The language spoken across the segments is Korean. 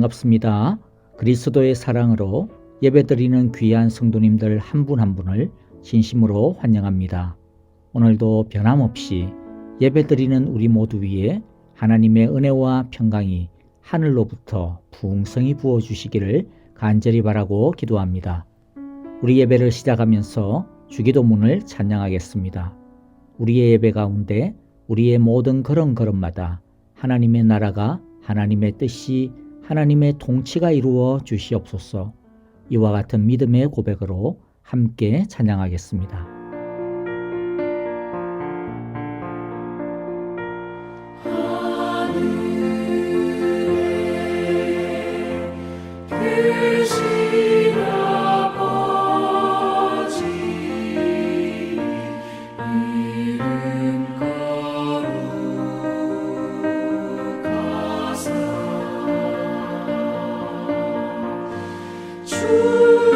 반갑습니다. 그리스도의 사랑으로 예배드리는 귀한 성도님들 한 분 한 분을 진심으로 환영합니다. 오늘도 변함없이 예배드리는 우리 모두 위에 하나님의 은혜와 평강이 하늘로부터 풍성히 부어주시기를 간절히 바라고 기도합니다. 우리 예배를 시작하면서 주기도문을 찬양하겠습니다. 우리의 예배 가운데 우리의 모든 걸음걸음마다 하나님의 나라가, 하나님의 뜻이, 하나님의 통치가 이루어 주시옵소서. 이와 같은 믿음의 고백으로 함께 찬양하겠습니다.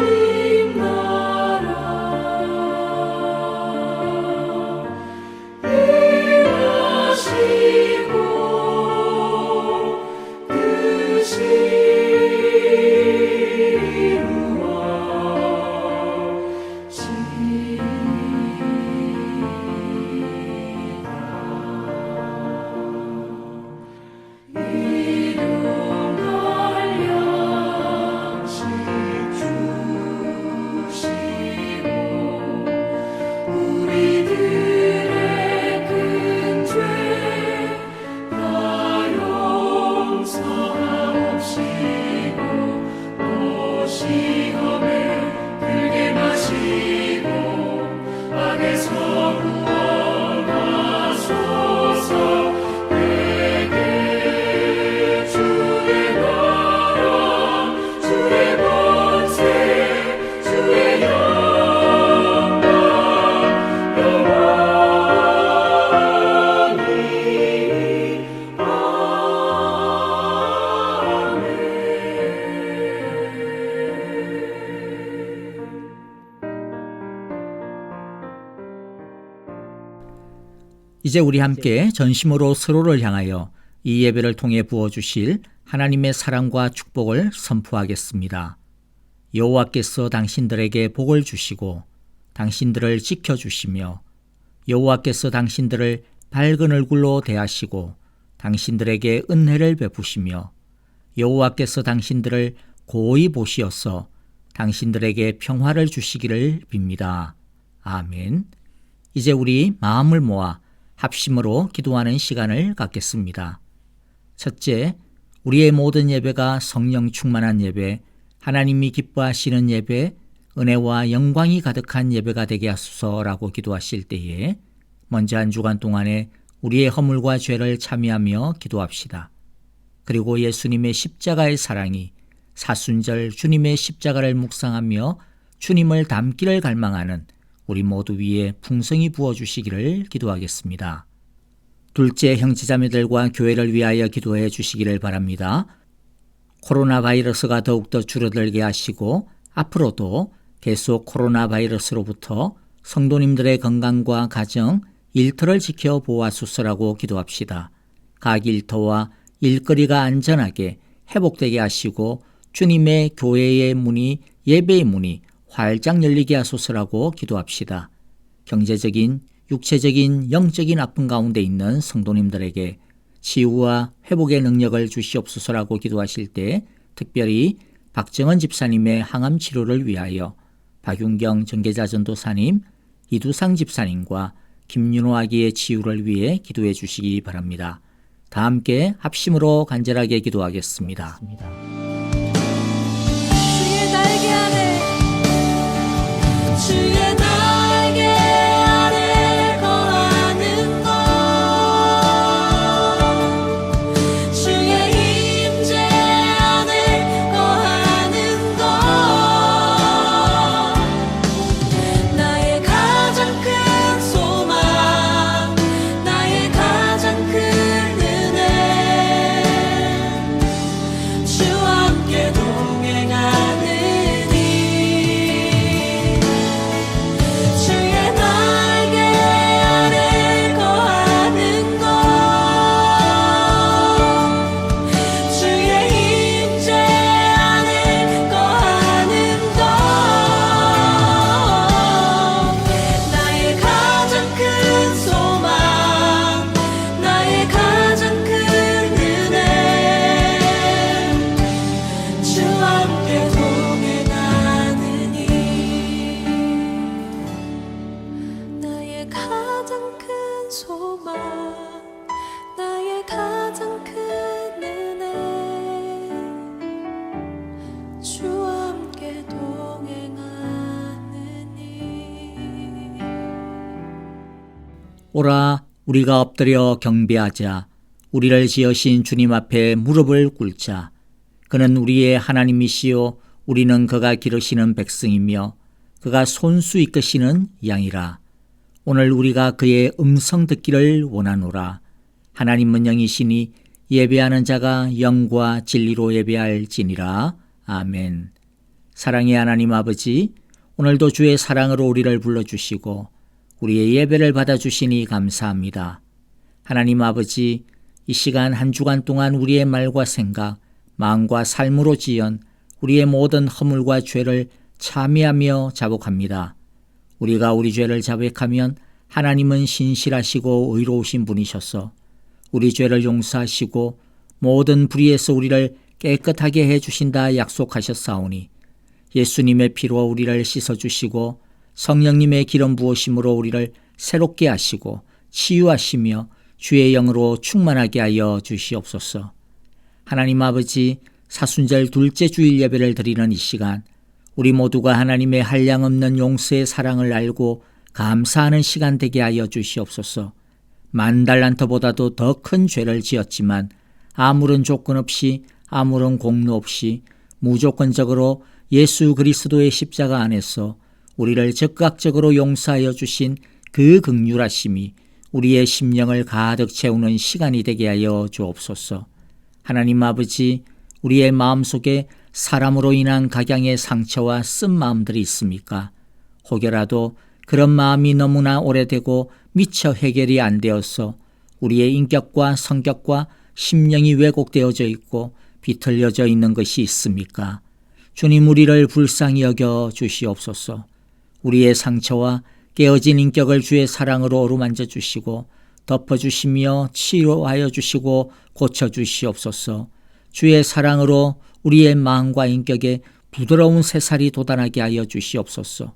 주님 나라 일하시고 뜻이 이제 우리 함께 전심으로 서로를 향하여 이 예배를 통해 부어주실 하나님의 사랑과 축복을 선포하겠습니다. 여호와께서 당신들에게 복을 주시고 당신들을 지켜주시며 여호와께서 당신들을 밝은 얼굴로 대하시고 당신들에게 은혜를 베푸시며 여호와께서 당신들을 고이 보시어서 당신들에게 평화를 주시기를 빕니다. 아멘. 이제 우리 마음을 모아 합심으로 기도하는 시간을 갖겠습니다. 첫째, 우리의 모든 예배가 성령 충만한 예배, 하나님이 기뻐하시는 예배, 은혜와 영광이 가득한 예배가 되게 하소서라고 기도하실 때에 먼저 한 주간 동안에 우리의 허물과 죄를 참여하며 기도합시다. 그리고 예수님의 십자가의 사랑이 사순절 주님의 십자가를 묵상하며 주님을 닮기를 갈망하는 우리 모두 위에 풍성히 부어주시기를 기도하겠습니다. 둘째, 형제자매들과 교회를 위하여 기도해 주시기를 바랍니다. 코로나 바이러스가 더욱더 줄어들게 하시고 앞으로도 계속 코로나 바이러스로부터 성도님들의 건강과 가정, 일터를 지켜 보호하소서라고 기도합시다. 각 일터와 일거리가 안전하게 회복되게 하시고 주님의 교회의 문이, 예배의 문이 활짝 열리게 하소서라고 기도합시다. 경제적인, 육체적인, 영적인 아픔 가운데 있는 성도님들에게 치유와 회복의 능력을 주시옵소서라고 기도하실 때 특별히 박정은 집사님의 항암 치료를 위하여 박윤경 전계자 전도사님, 이두상 집사님과 김윤호 아기의 치유를 위해 기도해 주시기 바랍니다. 다 함께 합심으로 간절하게 기도하겠습니다. 주의 날개 아래 주의 날개 아래 거하는 것 주의 임재 안에 거하는 것 나의 가장 큰 소망 나의 가장 큰 은혜 주와 오라, 우리가 엎드려 경배하자. 우리를 지으신 주님 앞에 무릎을 꿇자. 그는 우리의 하나님이시요 우리는 그가 기르시는 백성이며 그가 손수 이끄시는 양이라. 오늘 우리가 그의 음성 듣기를 원하노라. 하나님은 영이시니 예배하는 자가 영과 진리로 예배할지니라. 아멘. 사랑의 하나님 아버지, 오늘도 주의 사랑으로 우리를 불러주시고 우리의 예배를 받아주시니 감사합니다. 하나님 아버지, 이 시간 한 주간 동안 우리의 말과 생각, 마음과 삶으로 지은 우리의 모든 허물과 죄를 참회하며 자복합니다. 우리가 우리 죄를 자백하면 하나님은 신실하시고 의로우신 분이셔서 우리 죄를 용서하시고 모든 불의에서 우리를 깨끗하게 해주신다 약속하셨사오니 예수님의 피로 우리를 씻어주시고 성령님의 기름 부으심으로 우리를 새롭게 하시고 치유하시며 주의 영으로 충만하게 하여 주시옵소서. 하나님 아버지, 사순절 둘째 주일 예배를 드리는 이 시간 우리 모두가 하나님의 한량없는 용서의 사랑을 알고 감사하는 시간 되게 하여 주시옵소서. 10,000달란트보다도 더 큰 죄를 지었지만 아무런 조건 없이 아무런 공로 없이 무조건적으로 예수 그리스도의 십자가 안에서 우리를 즉각적으로 용서하여 주신 그 긍휼하심이 우리의 심령을 가득 채우는 시간이 되게 하여 주옵소서. 하나님 아버지, 우리의 마음속에 사람으로 인한 각양의 상처와 쓴 마음들이 있습니까? 혹여라도 그런 마음이 너무나 오래되고 미처 해결이 안 되어서 우리의 인격과 성격과 심령이 왜곡되어져 있고 비틀려져 있는 것이 있습니까? 주님, 우리를 불쌍히 여겨 주시옵소서. 우리의 상처와 깨어진 인격을 주의 사랑으로 어루만져 주시고 덮어주시며 치료하여 주시고 고쳐주시옵소서. 주의 사랑으로 우리의 마음과 인격에 부드러운 새살이 돋아나게 하여 주시옵소서.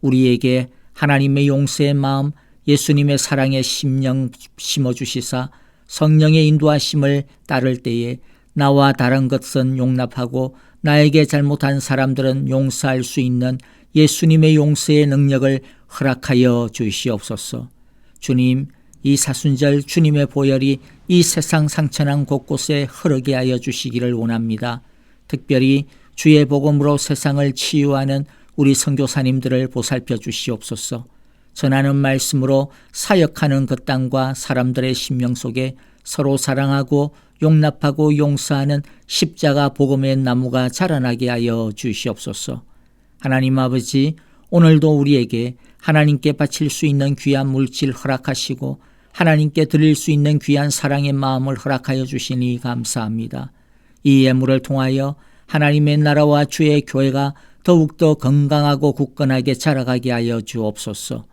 우리에게 하나님의 용서의 마음, 예수님의 사랑의 심령 심어주시사 성령의 인도하심을 따를 때에 나와 다른 것은 용납하고 나에게 잘못한 사람들은 용서할 수 있는 예수님의 용서의 능력을 허락하여 주시옵소서. 주님, 이 사순절 주님의 보혈이 이 세상 상처난 곳곳에 흐르게 하여 주시기를 원합니다. 특별히 주의 복음으로 세상을 치유하는 우리 선교사님들을 보살펴 주시옵소서. 전하는 말씀으로 사역하는 그 땅과 사람들의 심령 속에 서로 사랑하고 용납하고 용서하는 십자가 복음의 나무가 자라나게 하여 주시옵소서. 하나님 아버지, 오늘도 우리에게 하나님께 바칠 수 있는 귀한 물질 허락하시고 하나님께 드릴 수 있는 귀한 사랑의 마음을 허락하여 주시니 감사합니다. 이 예물을 통하여 하나님의 나라와 주의 교회가 더욱더 건강하고 굳건하게 자라가게 하여 주옵소서.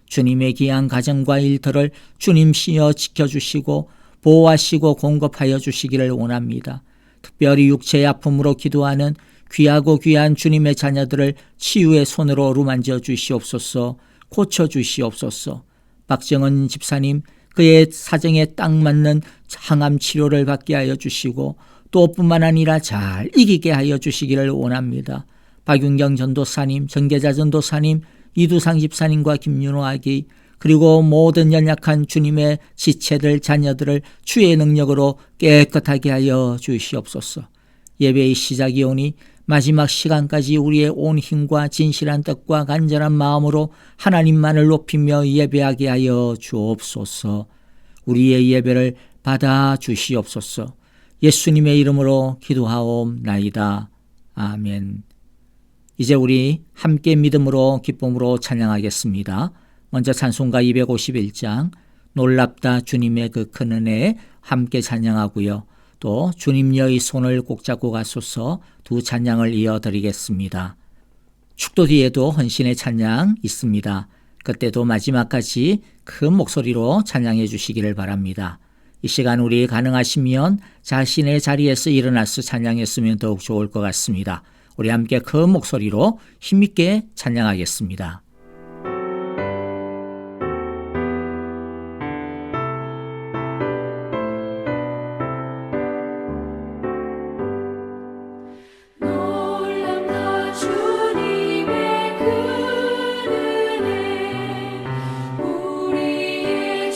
주님의 귀한 가정과 일터를 주님시여 지켜주시고 보호하시고 공급하여 주시기를 원합니다. 특별히 육체의 아픔으로 기도하는 귀하고 귀한 주님의 자녀들을 치유의 손으로 어루만져 주시옵소서. 고쳐 주시옵소서. 박정은 집사님, 그의 사정에 딱 맞는 항암 치료를 받게 하여 주시고 또 뿐만 아니라 잘 이기게 하여 주시기를 원합니다. 박윤경 전도사님, 정계자 전도사님, 이두상 집사님과 김윤호 아기, 그리고 모든 연약한 주님의 지체들 자녀들을 주의 능력으로 깨끗하게 하여 주시옵소서. 예배의 시작이 오니 마지막 시간까지 우리의 온 힘과 진실한 뜻과 간절한 마음으로 하나님만을 높이며 예배하게 하여 주옵소서. 우리의 예배를 받아 주시옵소서. 예수님의 이름으로 기도하옵나이다. 아멘. 이제 우리 함께 믿음으로 기쁨으로 찬양하겠습니다. 먼저 찬송가 251장 놀랍다 주님의 그 큰 은혜 함께 찬양하고요. 또 주님여의 손을 꼭 잡고 가소서 두 찬양을 이어드리겠습니다. 축도 뒤에도 헌신의 찬양 있습니다. 그때도 마지막까지 큰 목소리로 찬양해 주시기를 바랍니다. 이 시간 우리 가능하시면 자신의 자리에서 일어나서 찬양했으면 더욱 좋을 것 같습니다. 우리 함께 큰 목소리로 힘있게 찬양하겠습니다. 놀랍다 주님의 큰 은혜 우리의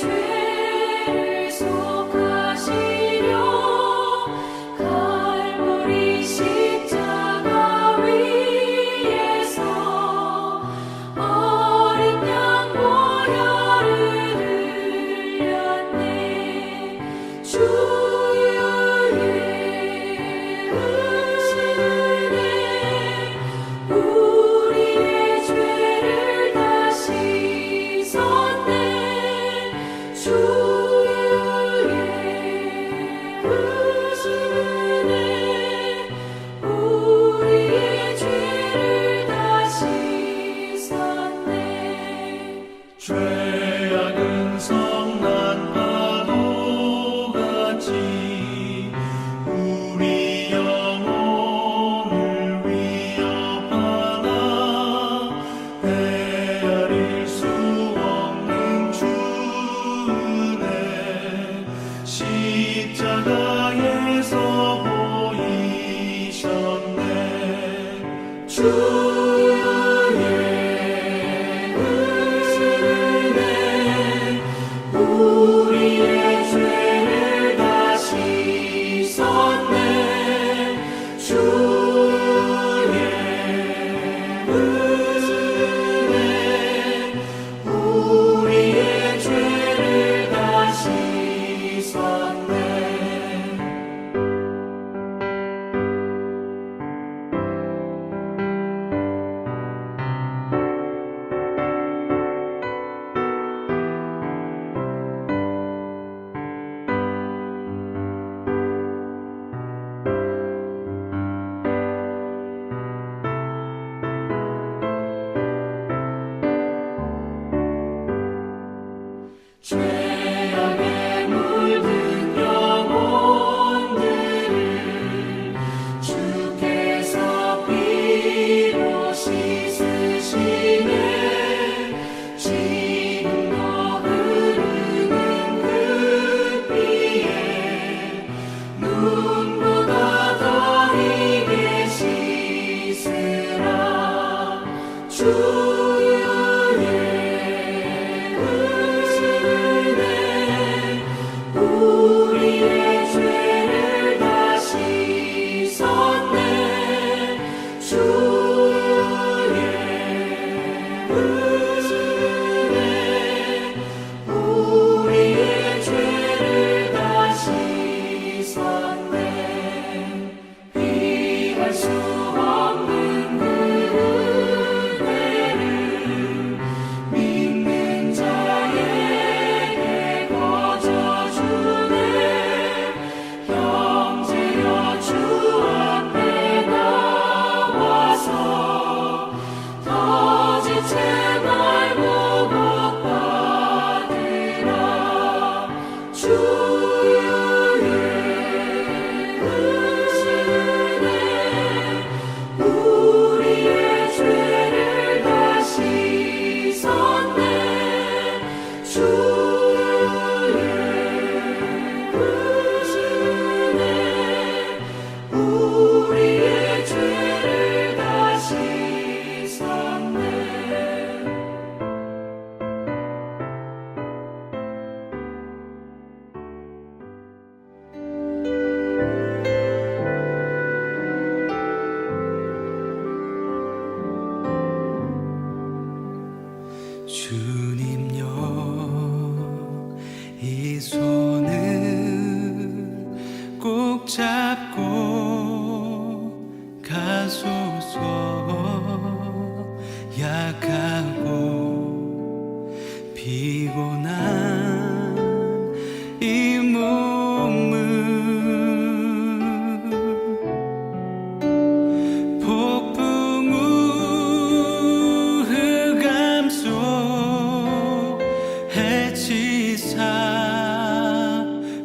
우리의 죄를 다시 씻었네. 주의 은혜 우리의 죄를 다시 씻었네. 죄악에 물든 영혼들을 주께서 피로 씻으시네. 지금도 흐르는 그 피에 눈보다 더 희게 씻으라. 주의 우리의 죄를 다시 씻었네. 주의 은혜 우리의 죄를 다시 씻었네. 피할 수 없는 그 은혜를 믿는 자에게 거저주네. 형제여 주 앞에 나와서 더 지체 말고 복 받으라. 주의 은혜 우리의 죄를 다시 씻었네. 주의 은혜 우리의 죄를 다시 씻었네. 주님여 이 손을 꼭 잡고 가소서. 약하고 피곤한 이 몸을 폭풍 우 흑암 속 해치사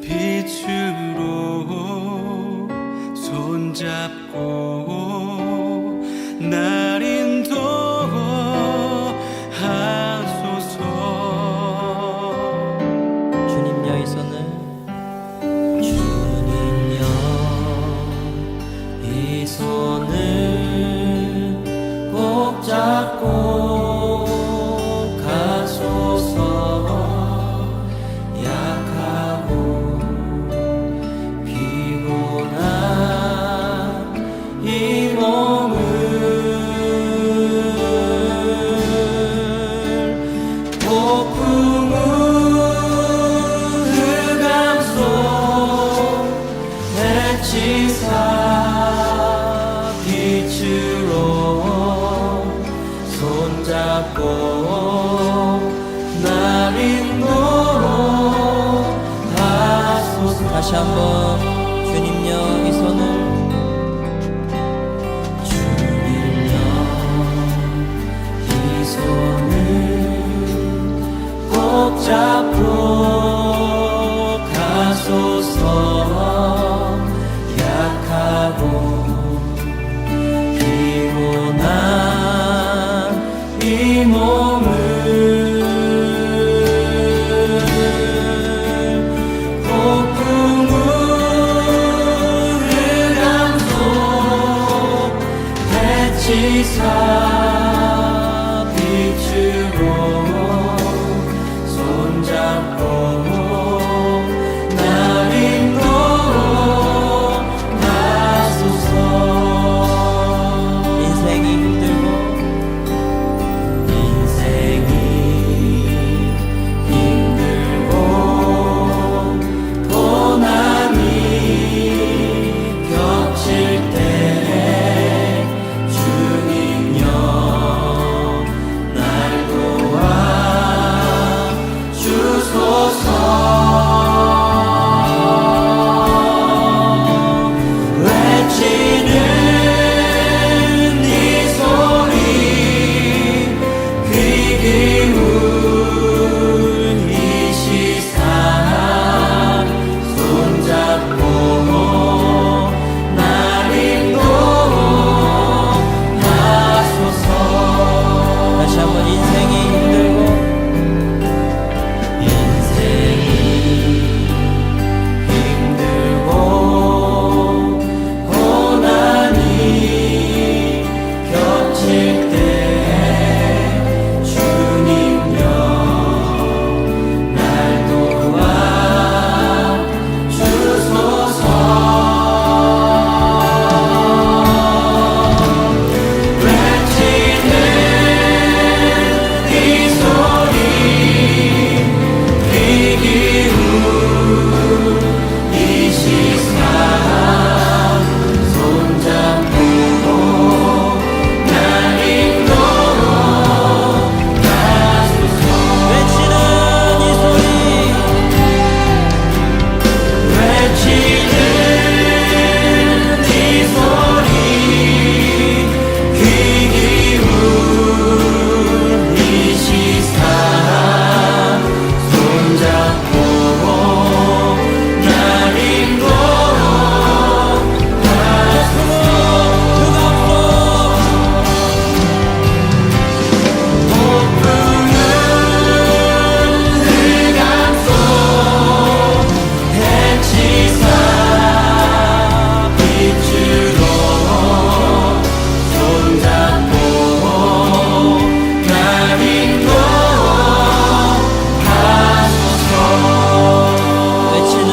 빛으로 손잡고 날 인도하소서. 주님여 이 손을 주님여 이 손을 꼭 잡고 가소서. 약하고 피곤한 이 몸을 폭풍 우 흑암 속 해치사 빛으로 손잡고 날 인도하소서. 다시 한번 주님여 이 손을 주님여 이 손을 꼭 잡고 가소서. 약하고 피곤한 이 몸을 폭풍 우 흑암 속 해치사 빛으로 손잡고 날 인도하소서. 인생이 힘들고 고난이 겹칠 때 주님여 날 도와 주소서. 외치는 이 소리 귀 기울 이 시상 손잡고 날 인도하소서. 다시 한번 인생이 힘들고 고난이 겹칠 때 주님여 날 도와 주소서. 외치는 이 소리 귀 기울 이 시상 손잡고 날 인도하소서. 외치는 이 소리 외치는 이 소리 귀 기울 이 시상 손잡고 날 인도하소서. 폭풍은 흑암 속 해치사 빛으로 손잡고 날 인도하소서. 외치는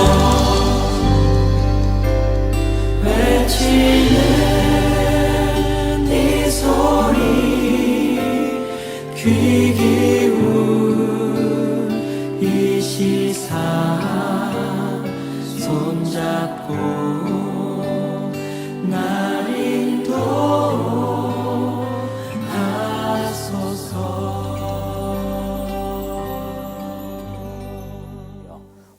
이 소리 귀 기울 이 시상 손잡고 날 인도하소서.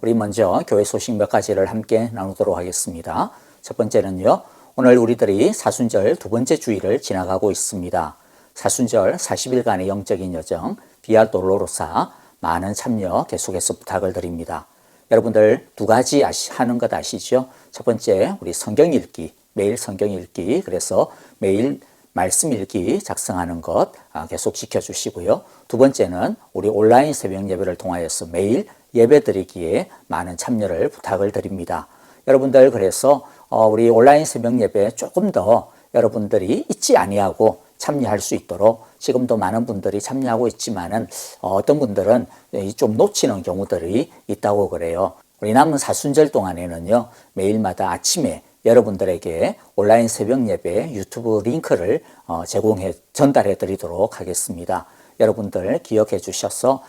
우리 먼저 교회 소식 몇 가지를 함께 나누도록 하겠습니다. 첫 번째는요, 오늘 우리들이 사순절 두 번째 주일을 지나가고 있습니다. 사순절 40일간의 영적인 여정 비아 돌로로사 많은 참여 계속해서 부탁을 드립니다. 여러분들 두 가지 하는 것 아시죠? 첫 번째, 우리 성경 읽기, 매일 성경 읽기, 그래서 매일 말씀 읽기 작성하는 것 계속 지켜주시고요. 두 번째는 우리 온라인 새벽 예배를 통하여서 매일 예배 드리기에 많은 참여를 부탁을 드립니다. 여러분들 그래서 우리 온라인 새벽 예배 조금 더 여러분들이 잊지 아니하고 참여할 수 있도록 지금도 많은 분들이 참여하고 있지만은 어떤 분들은 좀 놓치는 경우들이 있다고 그래요. 우리 남은 사순절 동안에는요, 매일마다 아침에 여러분들에게 온라인 새벽 예배 유튜브 링크를 전달해 드리도록 하겠습니다. 여러분들 기억해 주셔서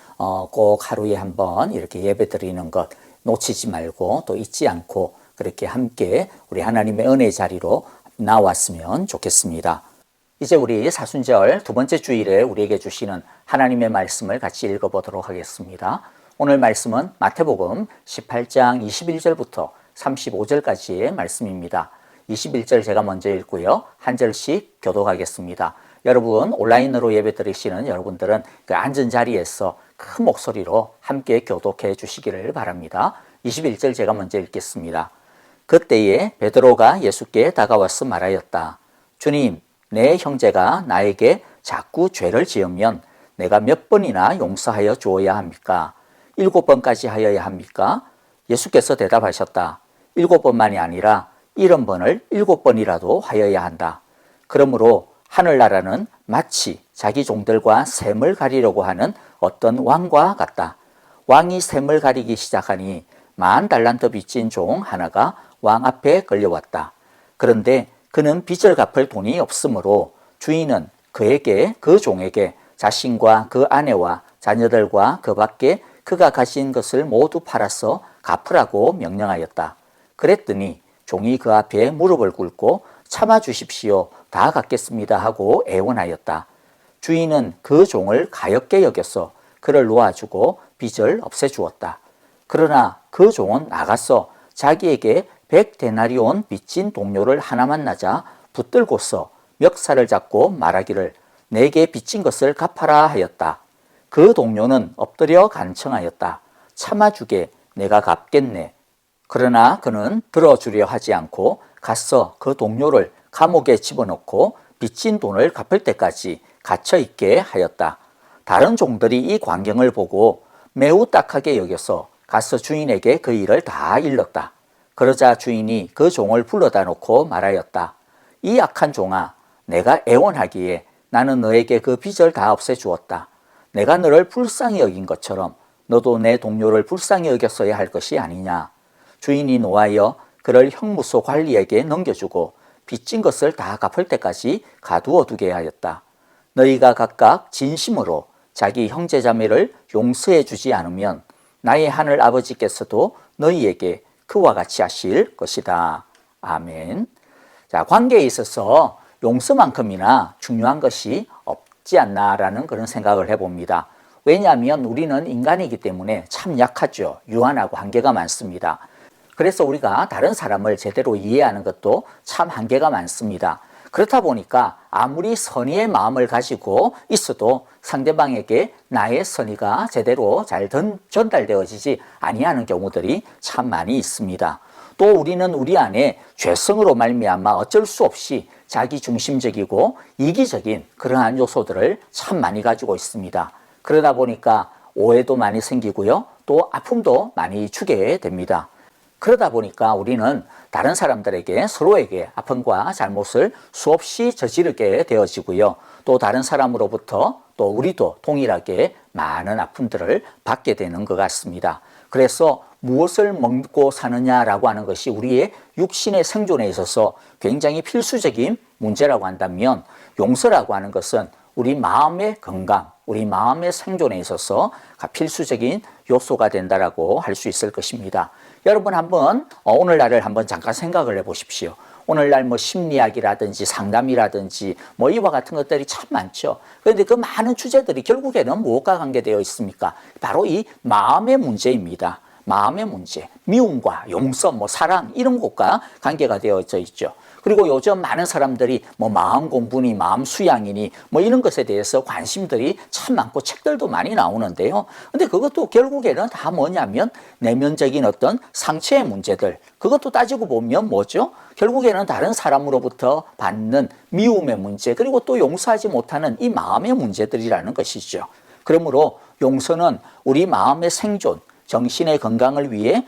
꼭 하루에 한번 이렇게 예배 드리는 것 놓치지 말고 또 잊지 않고 그렇게 함께 우리 하나님의 은혜의 자리로 나왔으면 좋겠습니다. 이제 우리 사순절 두 번째 주일에 우리에게 주시는 하나님의 말씀을 같이 읽어보도록 하겠습니다. 오늘 말씀은 마태복음 18장 21절부터 35절까지의 말씀입니다. 21절 제가 먼저 읽고요. 한 절씩 교독하겠습니다. 여러분 온라인으로 예배 드리시는 여러분들은 그 앉은 자리에서 큰 목소리로 함께 교독해 주시기를 바랍니다. 21절 제가 먼저 읽겠습니다. 그때에 베드로가 예수께 다가와서 말하였다. 주님, 내 형제가 나에게 자꾸 죄를 지으면 내가 몇 번이나 용서하여 주어야 합니까? 7번까지 하여야 합니까? 예수께서 대답하셨다. 7번만이 아니라 70번을 7번이라도 하여야 한다. 그러므로 하늘나라는 마치 자기 종들과 샘을 가리려고 하는 어떤 왕과 같다. 왕이 샘을 가리기 시작하니 10,000달란트 빚진 종 하나가 왕 앞에 끌려왔다. 그런데 그는 빚을 갚을 돈이 없으므로 주인은 그 종에게 자신과 그 아내와 자녀들과 그 밖에 그가 가진 것을 모두 팔아서 갚으라고 명령하였다. 그랬더니 종이 그 앞에 무릎을 꿇고 참아 주십시오. 다 갚겠습니다 하고 애원하였다. 주인은 그 종을 가엾게 여겨서 그를 놓아주고 빚을 없애주었다. 그러나 그 종은 나가서 자기에게 100데나리온 빚진 동료를 하나 만나자 붙들고서 멱살을 잡고 말하기를 내게 빚진 것을 갚아라 하였다. 그 동료는 엎드려 간청하였다. 참아주게 내가 갚겠네. 그러나 그는 들어주려 하지 않고 가서 그 동료를 감옥에 집어넣고 빚진 돈을 갚을 때까지 갇혀있게 하였다. 다른 종들이 이 광경을 보고 매우 딱하게 여겨서 가서 주인에게 그 일을 다 일렀다. 그러자 주인이 그 종을 불러다 놓고 말하였다. 이 악한 종아, 내가 애원하기에 나는 너에게 그 빚을 다 없애주었다. 내가 너를 불쌍히 여긴 것처럼 너도 내 동료를 불쌍히 여겼어야 할 것이 아니냐. 주인이 노하여 그를 형무소 관리에게 넘겨주고 빚진 것을 다 갚을 때까지 가두어 두게 하였다. 너희가 각각 진심으로 자기 형제자매를 용서해 주지 않으면 나의 하늘 아버지께서도 너희에게 그와 같이 하실 것이다. 아멘. 자, 관계에 있어서 용서만큼이나 중요한 것이 없지 않나라는 그런 생각을 해봅니다. 왜냐하면 우리는 인간이기 때문에 참 약하죠. 유한하고 한계가 많습니다. 그래서 우리가 다른 사람을 제대로 이해하는 것도 참 한계가 많습니다. 그렇다 보니까 아무리 선의의 마음을 가지고 있어도 상대방에게 나의 선의가 제대로 잘 전달되어지지 아니하는 경우들이 참 많이 있습니다. 또 우리는 우리 안에 죄성으로 말미암아 어쩔 수 없이 자기중심적이고 이기적인 그러한 요소들을 참 많이 가지고 있습니다. 그러다 보니까 오해도 많이 생기고요. 또 아픔도 많이 주게 됩니다. 그러다 보니까 우리는 다른 사람들에게 서로에게 아픔과 잘못을 수없이 저지르게 되어지고요. 또 다른 사람으로부터 또 우리도 동일하게 많은 아픔들을 받게 되는 것 같습니다. 그래서 무엇을 먹고 사느냐라고 하는 것이 우리의 육신의 생존에 있어서 굉장히 필수적인 문제라고 한다면 용서라고 하는 것은 우리 마음의 건강, 우리 마음의 생존에 있어서 필수적인 요소가 된다라고 할 수 있을 것입니다. 여러분 한번 오늘날을 한번 잠깐 생각을 해보십시오. 오늘날 뭐 심리학이라든지 상담이라든지 뭐 이와 같은 것들이 참 많죠. 그런데 그 많은 주제들이 결국에는 무엇과 관계되어 있습니까? 바로 이 마음의 문제입니다. 마음의 문제, 미움과 용서, 뭐 사랑 이런 것과 관계가 되어져 있죠. 그리고 요즘 많은 사람들이 뭐 마음 공부니 마음 수양이니 뭐 이런 것에 대해서 관심들이 참 많고 책들도 많이 나오는데요. 근데 그것도 결국에는 다 뭐냐면 내면적인 어떤 상처의 문제들, 그것도 따지고 보면 뭐죠? 결국에는 다른 사람으로부터 받는 미움의 문제, 그리고 또 용서하지 못하는 이 마음의 문제들이라는 것이죠. 그러므로 용서는 우리 마음의 생존, 정신의 건강을 위해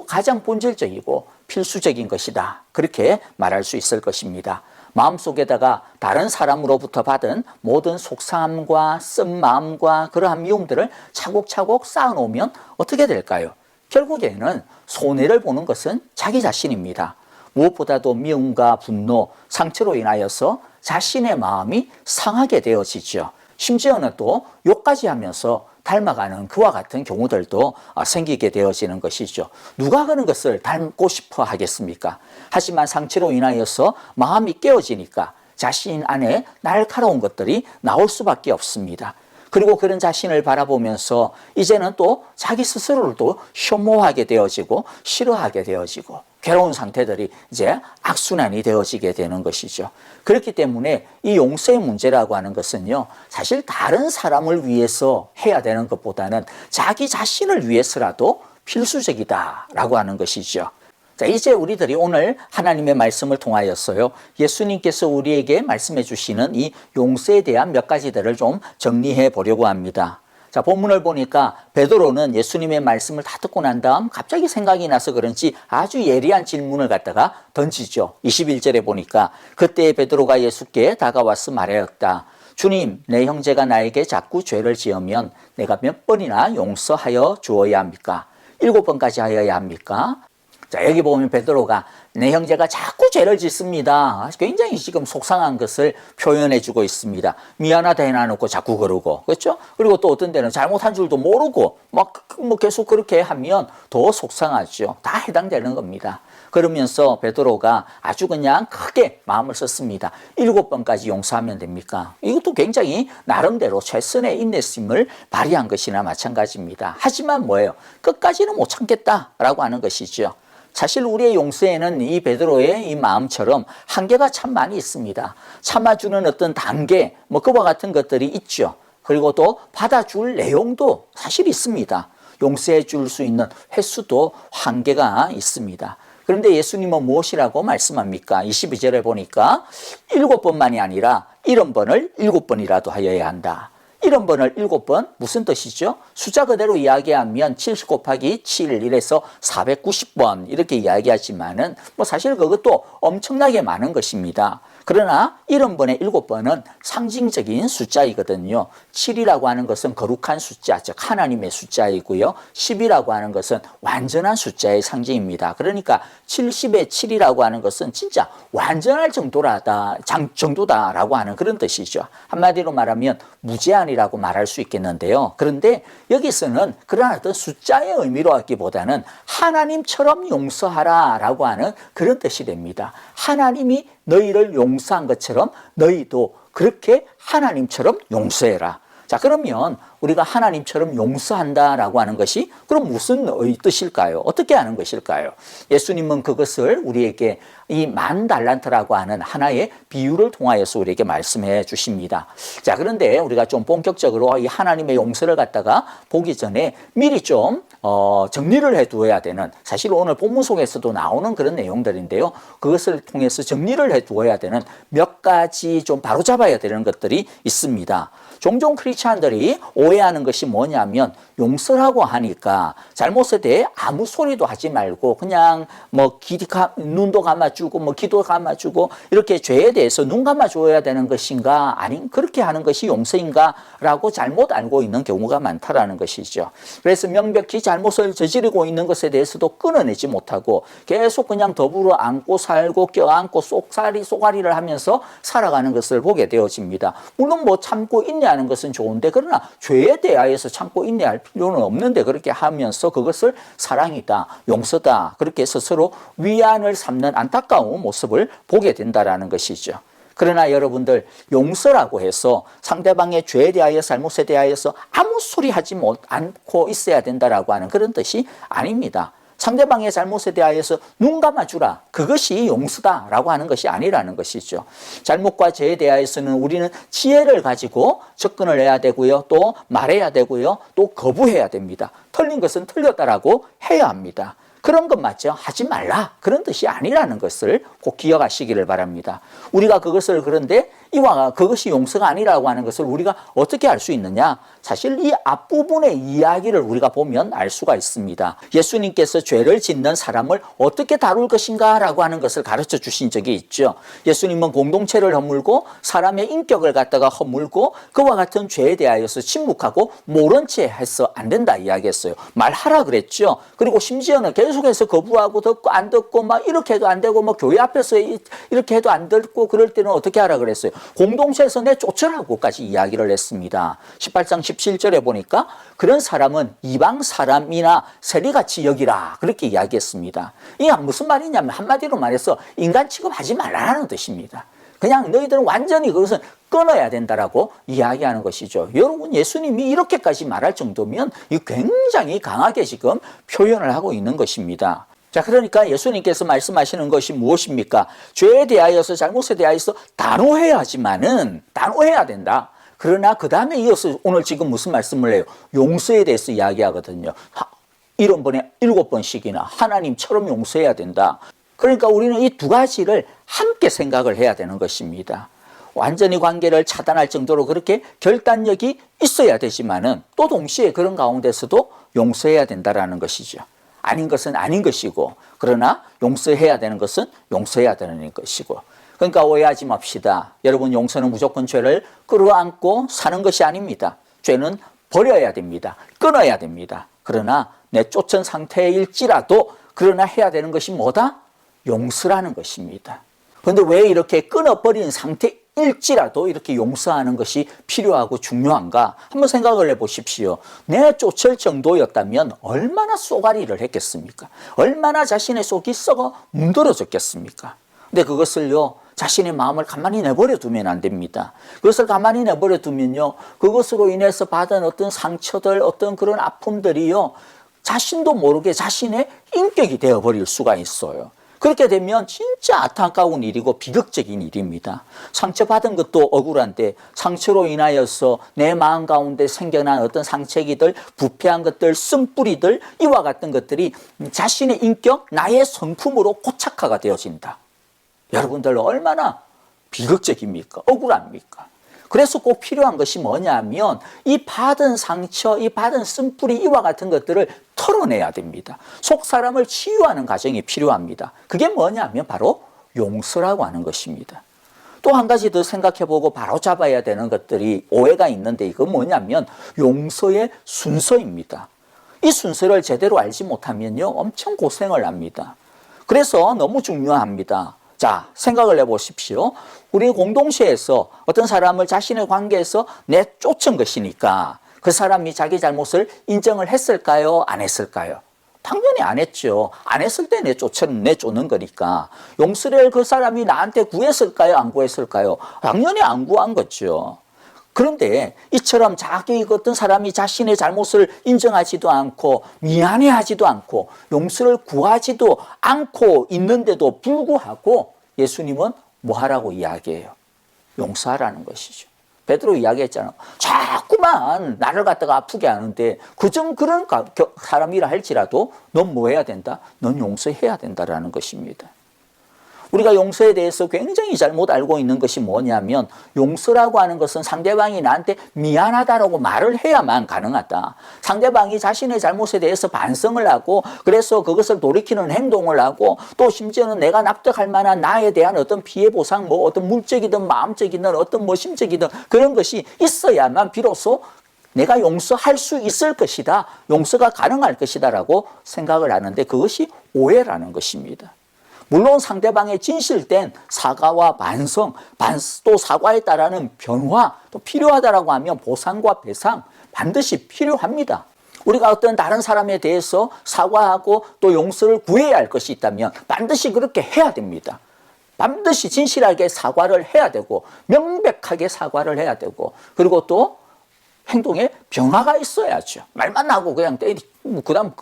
가장 본질적이고 필수적인 것이다. 그렇게 말할 수 있을 것입니다. 마음속에다가 다른 사람으로부터 받은 모든 속상함과 쓴 마음과 그러한 미움들을 차곡차곡 쌓아놓으면 어떻게 될까요? 결국에는 손해를 보는 것은 자기 자신입니다. 무엇보다도 미움과 분노, 상처로 인하여서 자신의 마음이 상하게 되어지죠. 심지어는 또 욕까지 하면서 닮아가는 그와 같은 경우들도 생기게 되어지는 것이죠. 누가 그런 것을 닮고 싶어 하겠습니까? 하지만 상처로 인하여서 마음이 깨어지니까 자신 안에 날카로운 것들이 나올 수밖에 없습니다. 그리고 그런 자신을 바라보면서 이제는 또 자기 스스로를 또 혐오하게 되어지고 싫어하게 되어지고 괴로운 상태들이 이제 악순환이 되어지게 되는 것이죠. 그렇기 때문에 이 용서의 문제라고 하는 것은요, 사실 다른 사람을 위해서 해야 되는 것보다는 자기 자신을 위해서라도 필수적이다라고 하는 것이죠. 자, 이제 우리들이 오늘 하나님의 말씀을 통하여서요, 예수님께서 우리에게 말씀해 주시는 이 용서에 대한 몇 가지들을 좀 정리해 보려고 합니다. 자, 본문을 보니까 베드로는 예수님의 말씀을 다 듣고 난 다음 갑자기 생각이 나서 그런지 아주 예리한 질문을 갖다가 던지죠. 21절에 보니까 그때 베드로가 예수께 다가와서 말하였다. 주님, 내 형제가 나에게 자꾸 죄를 지으면 내가 몇 번이나 용서하여 주어야 합니까? 7번까지 하여야 합니까? 자, 여기 보면 베드로가 내 형제가 자꾸 죄를 짓습니다. 굉장히 지금 속상한 것을 표현해 주고 있습니다. 미안하다 해놔놓고 자꾸 그러고, 그렇죠? 그리고 또 어떤 데는 잘못한 줄도 모르고 막 계속 그렇게 하면 더 속상하죠. 다 해당되는 겁니다. 그러면서 베드로가 아주 그냥 크게 마음을 썼습니다. 7번까지 용서하면 됩니까? 이것도 굉장히 나름대로 최선의 인내심을 발휘한 것이나 마찬가지입니다. 하지만 뭐예요? 끝까지는 못 참겠다라고 하는 것이죠. 사실 우리의 용서에는 이 베드로의 이 마음처럼 한계가 참 많이 있습니다. 참아주는 어떤 단계, 그와 같은 것들이 있죠. 그리고 또 받아줄 내용도 사실 있습니다. 용서해 줄 수 있는 횟수도 한계가 있습니다. 그런데 예수님은 무엇이라고 말씀합니까? 22절에 보니까 7번만이 아니라 70번을 7번이라도 하여야 한다. 70번을 7번 무슨 뜻이죠? 숫자 그대로 이야기하면 70 곱하기 7 이래서 490번 이렇게 이야기하지만은 사실 그것도 엄청나게 많은 것입니다. 그러나 70번의 7번은 상징적인 숫자이거든요. 7이라고 하는 것은 거룩한 숫자, 즉 하나님의 숫자이고요. 10이라고 하는 것은 완전한 숫자의 상징입니다. 그러니까 70의 7이라고 하는 것은 진짜 완전할 정도다라고 하는 그런 뜻이죠. 한마디로 말하면 무제한이라고 말할 수 있겠는데요. 그런데 여기서는 그런 어떤 숫자의 의미로 하기보다는 하나님처럼 용서하라라고 하는 그런 뜻이 됩니다. 하나님이 너희를 용서한 것처럼 너희도 그렇게 하나님처럼 용서해라. 자, 그러면 우리가 하나님처럼 용서한다라고 하는 것이 그럼 무슨 뜻일까요? 어떻게 하는 것일까요? 예수님은 그것을 우리에게 이 10,000달란트라고 하는 하나의 비유를 통하여서 우리에게 말씀해 주십니다. 자, 그런데 우리가 좀 본격적으로 이 하나님의 용서를 갖다가 보기 전에 미리 좀 정리를 해두어야 되는, 사실 오늘 본문 속에서도 나오는 그런 내용들인데요. 그것을 통해서 정리를 해두어야 되는 몇 가지 좀 바로잡아야 되는 것들이 있습니다. 종종 크리스찬들이 오해하는 것이 뭐냐면 용서라고 하니까 잘못에 대해 아무 소리도 하지 말고 그냥 눈도 감아주고 귀도 감아주고 이렇게 죄에 대해서 눈 감아줘야 되는 것인가, 아니 그렇게 하는 것이 용서인가 라고 잘못 알고 있는 경우가 많다라는 것이죠. 그래서 명백히 잘못을 저지르고 있는 것에 대해서도 끊어내지 못하고 계속 그냥 더불어 안고 살고 껴안고 쏘가리를 하면서 살아가는 것을 보게 되어집니다. 물론 참고 인내하는 것은 좋은데, 그러나 죄에 대하여서 참고 인내할 필요는 없는데 그렇게 하면서 그것을 사랑이다, 용서다, 그렇게 스스로 위안을 삼는 안타까운 모습을 보게 된다라는 것이죠. 그러나 여러분들, 용서라고 해서 상대방의 죄에 대하여 잘못에 대하여서 아무 소리 하지 않고 있어야 된다라고 하는 그런 뜻이 아닙니다. 상대방의 잘못에 대하여서 눈 감아주라, 그것이 용서다라고 하는 것이 아니라는 것이죠. 잘못과 죄에 대하여서는 우리는 지혜를 가지고 접근을 해야 되고요, 또 말해야 되고요, 또 거부해야 됩니다. 틀린 것은 틀렸다라고 해야 합니다. 그런 것 맞죠? 하지 말라, 그런 뜻이 아니라는 것을 꼭 기억하시기를 바랍니다. 우리가 그것을, 그런데 그것이 용서가 아니라고 하는 것을 우리가 어떻게 알 수 있느냐? 사실 이 앞부분의 이야기를 우리가 보면 알 수가 있습니다. 예수님께서 죄를 짓는 사람을 어떻게 다룰 것인가 라고 하는 것을 가르쳐 주신 적이 있죠. 예수님은 공동체를 허물고 사람의 인격을 갖다가 허물고 그와 같은 죄에 대하여서 침묵하고 모른 채 해서 안 된다 이야기했어요. 말하라 그랬죠. 그리고 심지어는 계속해서 거부하고 듣고 안 듣고 이렇게 해도 안 되고 교회 앞에서 이렇게 해도 안 듣고 그럴 때는 어떻게 하라 그랬어요. 공동체에서 내쫓으라고까지 이야기를 했습니다. 18장 17절에 보니까 그런 사람은 이방 사람이나 세리같이 여기라, 그렇게 이야기했습니다. 이게 무슨 말이냐면 한마디로 말해서 인간 취급하지 말라는 뜻입니다. 그냥 너희들은 완전히 그것은 끊어야 된다라고 이야기하는 것이죠. 여러분, 예수님이 이렇게까지 말할 정도면 이 굉장히 강하게 지금 표현을 하고 있는 것입니다. 자, 그러니까 예수님께서 말씀하시는 것이 무엇입니까? 죄에 대하여서, 잘못에 대하여서 단호해야 하지만은 단호해야 된다. 그러나 그 다음에 이어서 오늘 지금 무슨 말씀을 해요? 용서에 대해서 이야기하거든요. 70번에 7번씩이나 하나님처럼 용서해야 된다. 그러니까 우리는 이 두 가지를 함께 생각을 해야 되는 것입니다. 완전히 관계를 차단할 정도로 그렇게 결단력이 있어야 되지만은 또 동시에 그런 가운데서도 용서해야 된다라는 것이죠. 아닌 것은 아닌 것이고, 그러나 용서해야 되는 것은 용서해야 되는 것이고. 그러니까 오해하지 맙시다. 여러분, 용서는 무조건 죄를 끌어안고 사는 것이 아닙니다. 죄는 버려야 됩니다. 끊어야 됩니다. 그러나 내쫓은 상태일지라도 그러나 해야 되는 것이 뭐다? 용서라는 것입니다. 그런데 왜 이렇게 끊어버린 상태일지라도 이렇게 용서하는 것이 필요하고 중요한가? 한번 생각을 해보십시오. 내쫓을 정도였다면 얼마나 쏘가리를 했겠습니까? 얼마나 자신의 속이 썩어 문드러졌겠습니까? 근데 그것을요, 자신의 마음을 가만히 내버려 두면 안 됩니다. 그것을 가만히 내버려 두면요, 그것으로 인해서 받은 어떤 상처들, 어떤 그런 아픔들이요, 자신도 모르게 자신의 인격이 되어버릴 수가 있어요. 그렇게 되면 진짜 안타까운 일이고 비극적인 일입니다. 상처받은 것도 억울한데 상처로 인하여서 내 마음 가운데 생겨난 어떤 상처기들, 부패한 것들, 쓴뿌리들, 이와 같은 것들이 자신의 인격, 나의 성품으로 고착화가 되어진다. 여러분들 얼마나 비극적입니까? 억울합니까? 그래서 꼭 필요한 것이 뭐냐면 이 받은 상처, 이 받은 쓴뿌리, 이와 같은 것들을 털어내야 됩니다. 속 사람을 치유하는 과정이 필요합니다. 그게 뭐냐면 바로 용서라고 하는 것입니다. 또 한 가지 더 생각해보고 바로 잡아야 되는 것들이 오해가 있는데, 이건 뭐냐면 용서의 순서입니다. 이 순서를 제대로 알지 못하면요, 엄청 고생을 합니다. 그래서 너무 중요합니다. 자, 생각을 해보십시오. 우리 공동체에서 어떤 사람을 자신의 관계에서 내쫓은 것이니까 그 사람이 자기 잘못을 인정을 했을까요? 안 했을까요? 당연히 안 했죠. 안 했을 때 내쫓는 거니까. 용서를 그 사람이 나한테 구했을까요? 안 구했을까요? 당연히 안 구한 거죠. 그런데 이처럼 자기 어떤 사람이 자신의 잘못을 인정하지도 않고 미안해하지도 않고 용서를 구하지도 않고 있는데도 불구하고 예수님은 뭐 하라고 이야기해요? 용서하라는 것이죠. 베드로 이야기했잖아. 자꾸만 나를 갖다가 아프게 하는데 그좀 그런 사람이라 할지라도 넌 뭐 해야 된다? 넌 용서해야 된다라는 것입니다. 우리가 용서에 대해서 굉장히 잘못 알고 있는 것이 뭐냐면, 용서라고 하는 것은 상대방이 나한테 미안하다라고 말을 해야만 가능하다. 상대방이 자신의 잘못에 대해서 반성을 하고 그래서 그것을 돌이키는 행동을 하고 또 심지어는 내가 납득할 만한 나에 대한 어떤 피해 보상, 뭐 어떤 물적이든 마음적이든 어떤 심적이든 그런 것이 있어야만 비로소 내가 용서할 수 있을 것이다, 용서가 가능할 것이다 라고 생각을 하는데, 그것이 오해라는 것입니다. 물론 상대방의 진실된 사과와 반성, 또 사과에 따르는 변화, 또 필요하다라고 하면 보상과 배상 반드시 필요합니다. 우리가 어떤 다른 사람에 대해서 사과하고 또 용서를 구해야 할 것이 있다면 반드시 그렇게 해야 됩니다. 반드시 진실하게 사과를 해야 되고 명백하게 사과를 해야 되고, 그리고 또 행동에 변화가 있어야죠. 말만 하고 그냥 그 다음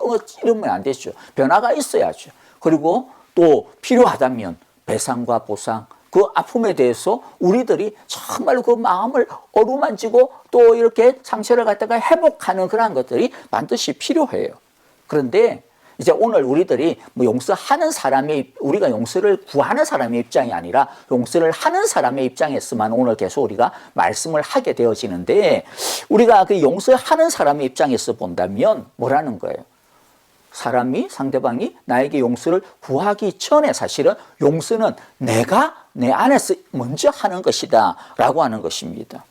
이러면 안 되죠. 변화가 있어야죠. 그리고 또 필요하다면 배상과 보상, 그 아픔에 대해서 우리들이 정말 그 마음을 어루만지고 또 이렇게 상처를 갖다가 회복하는 그런 것들이 반드시 필요해요. 그런데 이제 오늘 우리들이 뭐 용서하는 우리가 용서를 구하는 사람의 입장이 아니라 용서를 하는 사람의 입장에서만 오늘 계속 우리가 말씀을 하게 되어지는데, 우리가 그 용서하는 사람의 입장에서 본다면 뭐라는 거예요? 상대방이 나에게 용서를 구하기 전에 사실은 용서는 내가 내 안에서 먼저 하는 것이다 라고 하는 것입니다.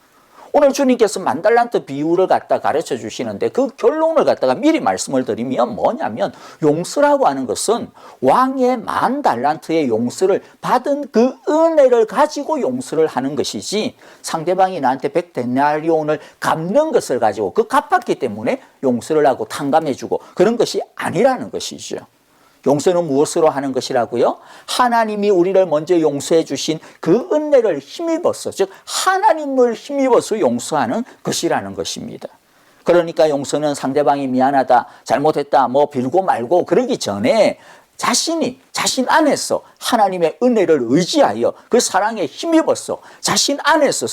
오늘 주님께서 만달란트 비유를 갖다 가르쳐 주시는데, 그 결론을 갖다가 미리 말씀을 드리면 뭐냐면, 용서라고 하는 것은 왕의 10,000달란트의 용서를 받은 그 은혜를 가지고 용서를 하는 것이지, 상대방이 나한테 100데나리온을 갚는 것을 가지고 그 갚았기 때문에 용서를 하고 탕감해 주고 그런 것이 아니라는 것이죠. 용서는 무엇으로 하는 것이라고요? 하나님이 우리를 먼저 용서해 주신 그 은혜를 힘입어서, 즉 하나님을 힘입어서 용서하는 것이라는 것입니다. 그러니까 용서는 상대방이 미안하다, 잘못했다, 뭐 빌고 말고 그러기 전에 자신 안에서 하나님의 은혜를 의지하여 그 사랑에 힘입어서 자신 안에서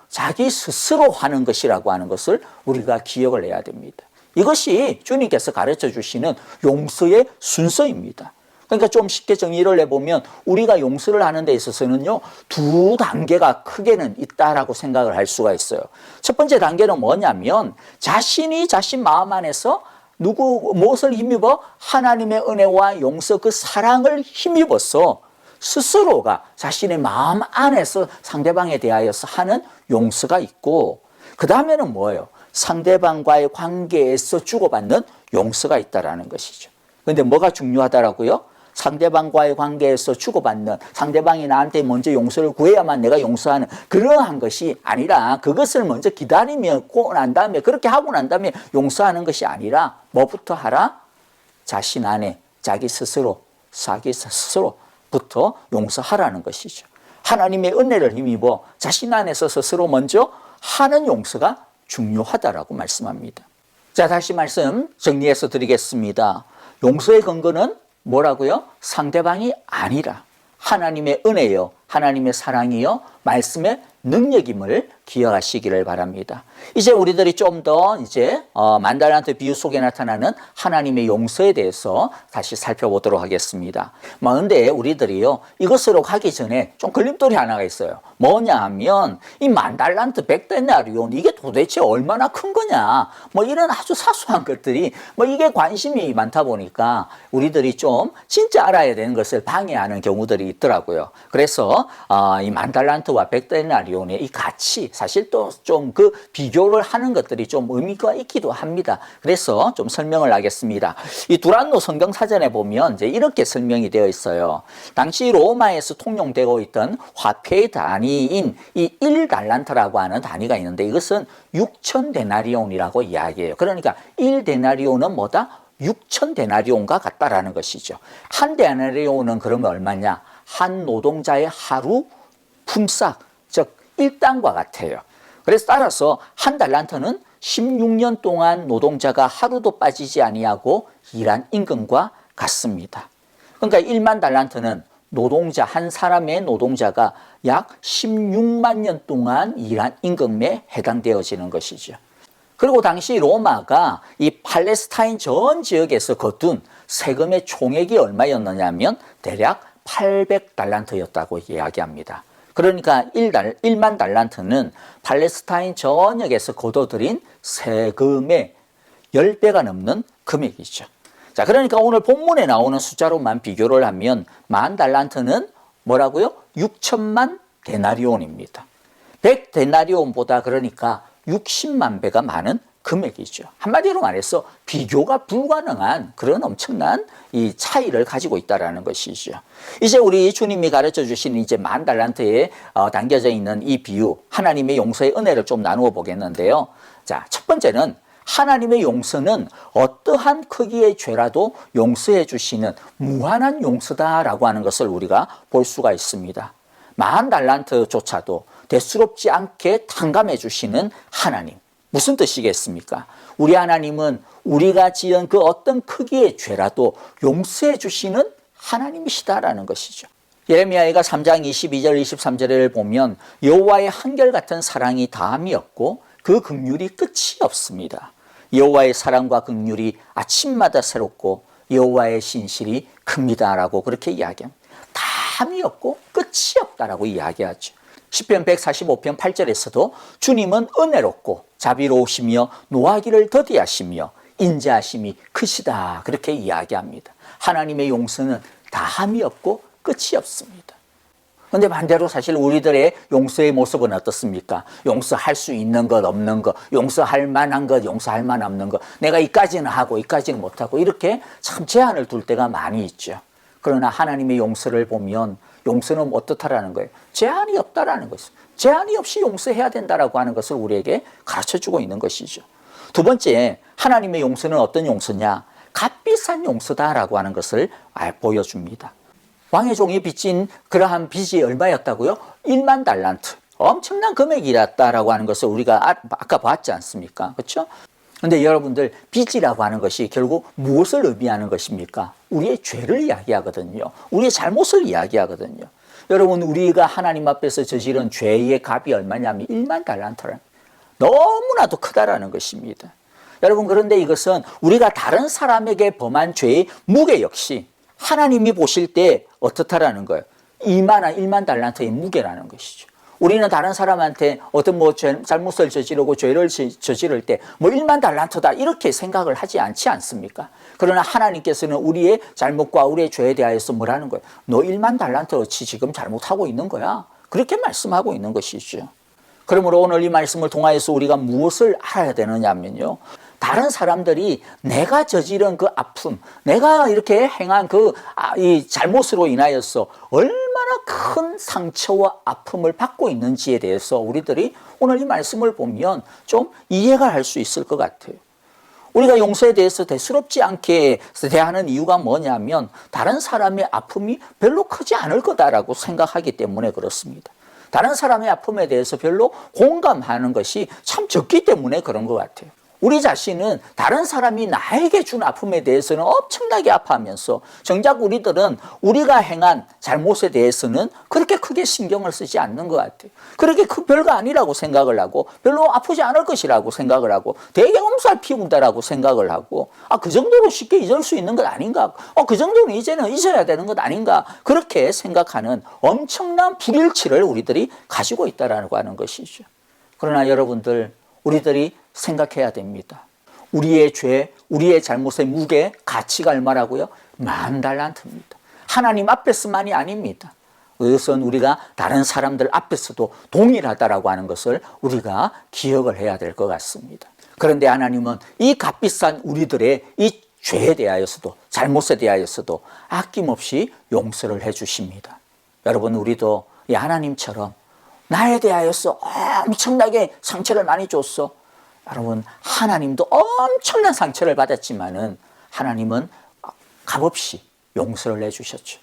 자기 스스로 하는 것이라고 하는 것을 우리가 기억을 해야 됩니다. 이것이 주님께서 가르쳐 주시는 용서의 순서입니다. 그러니까 좀 쉽게 정의를 해보면 우리가 용서를 하는 데 있어서는요, 두 단계가 크게는 있다라고 생각을 할 수가 있어요. 첫 번째 단계는 뭐냐면 자신이 자신 마음 안에서 무엇을 힘입어? 하나님의 은혜와 용서, 그 사랑을 힘입어서 스스로가 자신의 마음 안에서 상대방에 대하여서 하는 용서가 있고, 그 다음에는 뭐예요? 상대방과의 관계에서 주고받는 용서가 있다라는 것이죠. 그런데 뭐가 중요하다라고요? 상대방과의 관계에서 주고받는, 상대방이 나한테 먼저 용서를 구해야만 내가 용서하는 그러한 것이 아니라, 그것을 먼저 기다리며 난 다음에, 그렇게 하고 난 다음에 용서하는 것이 아니라 뭐부터 하라? 자신 안에 자기 스스로부터 용서하라는 것이죠. 하나님의 은혜를 힘입어 자신 안에서 스스로 먼저 하는 용서가 중요하다라고 말씀합니다. 자, 다시 말씀 정리해서 드리겠습니다. 용서의 근거는 뭐라고요? 상대방이 아니라 하나님의 은혜요, 하나님의 사랑이요, 말씀의 능력임을 기억하시기를 바랍니다. 이제 우리들이 좀 더 이제 만달란트 비유 속에 나타나는 하나님의 용서에 대해서 다시 살펴보도록 하겠습니다. 그런데 우리들이요, 이것으로 가기 전에 좀 걸림돌이 하나가 있어요. 뭐냐 하면 이 만달란트 100데나리온, 이게 도대체 얼마나 큰 거냐, 뭐 이런 아주 사소한 것들이 뭐 이게 관심이 많다 보니까 우리들이 좀 진짜 알아야 되는 것을 방해하는 경우들이 있더라고요. 그래서 이 만달란트와 100데나리온의 이 가치, 사실 또 좀 그 비교를 하는 것들이 좀 의미가 있기도 합니다. 그래서 좀 설명을 하겠습니다. 이 두란노 성경 사전에 보면 이제 이렇게 설명이 되어 있어요. 당시 로마에서 통용되고 있던 화폐의 단위인 이 1달란트라고 하는 단위가 있는데, 이것은 6,000데나리온이라고 이야기해요. 그러니까 1데나리온은 뭐다? 6,000데나리온과 같다라는 것이죠. 한 데나리온은 그러면 얼마냐? 한 노동자의 하루 품삯, 즉 일당과 같아요. 그래서 따라서 한 달란트는 16년 동안 노동자가 하루도 빠지지 아니하고 일한 임금과 같습니다. 그러니까 1만 달란트는 노동자, 한 사람의 노동자가 약 16만 년 동안 일한 임금에 해당되어지는 것이죠. 그리고 당시 로마가 이 팔레스타인 전 지역에서 거둔 세금의 총액이 얼마였느냐면 대략 800달란트였다고 이야기합니다. 그러니까 1만 달란트는 팔레스타인 전역에서 거둬들인 세금의 10배가 넘는 금액이죠. 자, 그러니까 오늘 본문에 나오는 숫자로만 비교를 하면 만 달란트는 뭐라고요? 6천만 데나리온입니다. 100데나리온보다 그러니까 60만 배가 많은 금액이죠. 한마디로 말해서 비교가 불가능한 그런 엄청난 이 차이를 가지고 있다는 것이죠. 이제 우리 주님이 가르쳐 주신 이제 만 달란트에 담겨져 있는 이 비유, 하나님의 용서의 은혜를 좀 나누어 보겠는데요. 자, 첫 번째는 하나님의 용서는 어떠한 크기의 죄라도 용서해 주시는 무한한 용서다라고 하는 것을 우리가 볼 수가 있습니다. 만 달란트조차도 대수롭지 않게 탕감해 주시는 하나님. 무슨 뜻이겠습니까? 우리 하나님은 우리가 지은 그 어떤 크기의 죄라도 용서해 주시는 하나님이시다라는 것이죠. 예레미야가 3장 22절 23절을 보면 여호와의 한결같은 사랑이 다함이 없고 그 긍휼이 끝이 없습니다. 여호와의 사랑과 긍휼이 아침마다 새롭고 여호와의 신실이 큽니다라고 그렇게 이야기합니다. 다함이 없고 끝이 없다라고 이야기하죠. 시편 145편 8절에서도 주님은 은혜롭고 자비로우시며 노하기를 더디하시며 인자하심이 크시다 그렇게 이야기합니다. 하나님의 용서는 다함이 없고 끝이 없습니다. 그런데 반대로 사실 우리들의 용서의 모습은 어떻습니까? 용서할 수 있는 것 없는 것, 용서할 만한 것, 용서할 만 없는 것, 내가 이까지는 하고 이까지는 못하고 이렇게 참 제한을 둘 때가 많이 있죠. 그러나 하나님의 용서를 보면 용서는 어떻다라는 거예요? 제한이 없다라는 것이죠. 제한이 없이 용서해야 된다라고 하는 것을 우리에게 가르쳐주고 있는 것이죠. 두 번째, 하나님의 용서는 어떤 용서냐? 값비싼 용서다라고 하는 것을 보여줍니다. 왕의 종이 빚진 그러한 빚이 얼마였다고요? 1만 달란트. 엄청난 금액이었다라고 하는 것을 우리가 아까 봤지 않습니까? 그렇죠? 그런데 여러분들, 빚이라고 하는 것이 결국 무엇을 의미하는 것입니까? 우리의 죄를 이야기하거든요. 우리의 잘못을 이야기하거든요. 여러분, 우리가 하나님 앞에서 저지른 죄의 값이 얼마냐면 1만 달란트라. 너무나도 크다라는 것입니다. 여러분, 그런데 이것은 우리가 다른 사람에게 범한 죄의 무게 역시 하나님이 보실 때 어떻다라는 거예요? 1만 달란트의 무게라는 것이죠. 우리는 다른 사람한테 어떤 잘못을 저지르고 죄를 저지를 때 1만 달란트다 이렇게 생각을 하지 않지 않습니까? 그러나 하나님께서는 우리의 잘못과 우리의 죄에 대하여서 뭐라는 거예요? 너 1만 달란트어치 지금 잘못하고 있는 거야. 그렇게 말씀하고 있는 것이죠. 그러므로 오늘 이 말씀을 통하여서 우리가 무엇을 알아야 되느냐면요. 다른 사람들이 내가 저지른 그 아픔, 내가 이렇게 행한 이 잘못으로 인하여서 얼마나 큰 상처와 아픔을 받고 있는지에 대해서 우리들이 오늘 이 말씀을 보면 좀 이해가 할 수 있을 것 같아요. 우리가 용서에 대해서 대수롭지 않게 대하는 이유가 뭐냐면 다른 사람의 아픔이 별로 크지 않을 거다라고 생각하기 때문에 그렇습니다. 다른 사람의 아픔에 대해서 별로 공감하는 것이 참 적기 때문에 그런 것 같아요. 우리 자신은 다른 사람이 나에게 준 아픔에 대해서는 엄청나게 아파하면서 정작 우리들은 우리가 행한 잘못에 대해서는 그렇게 크게 신경을 쓰지 않는 것 같아요. 그렇게 별거 아니라고 생각을 하고 별로 아프지 않을 것이라고 생각을 하고 되게 엄살 피운다라고 생각을 하고 그 정도로 쉽게 잊을 수 있는 것 아닌가, 그 정도는 이제는 잊어야 되는 것 아닌가, 그렇게 생각하는 엄청난 불일치를 우리들이 가지고 있다라고 하는 것이죠. 그러나 여러분들, 우리들이 생각해야 됩니다. 우리의 죄, 우리의 잘못의 무게, 가치가 얼마라고요? 1만 달란트입니다. 하나님 앞에서만이 아닙니다. 그것은 우리가 다른 사람들 앞에서도 동일하다라고 하는 것을 우리가 기억을 해야 될 것 같습니다. 그런데 하나님은 이 값비싼 우리들의 이 죄에 대하여서도 잘못에 대하여서도 아낌없이 용서를 해 주십니다. 여러분, 우리도 이 하나님처럼 나에 대하여서 엄청나게 상처를 많이 줬어. 여러분, 하나님도 엄청난 상처를 받았지만은 하나님은 값없이 용서를 해주셨죠.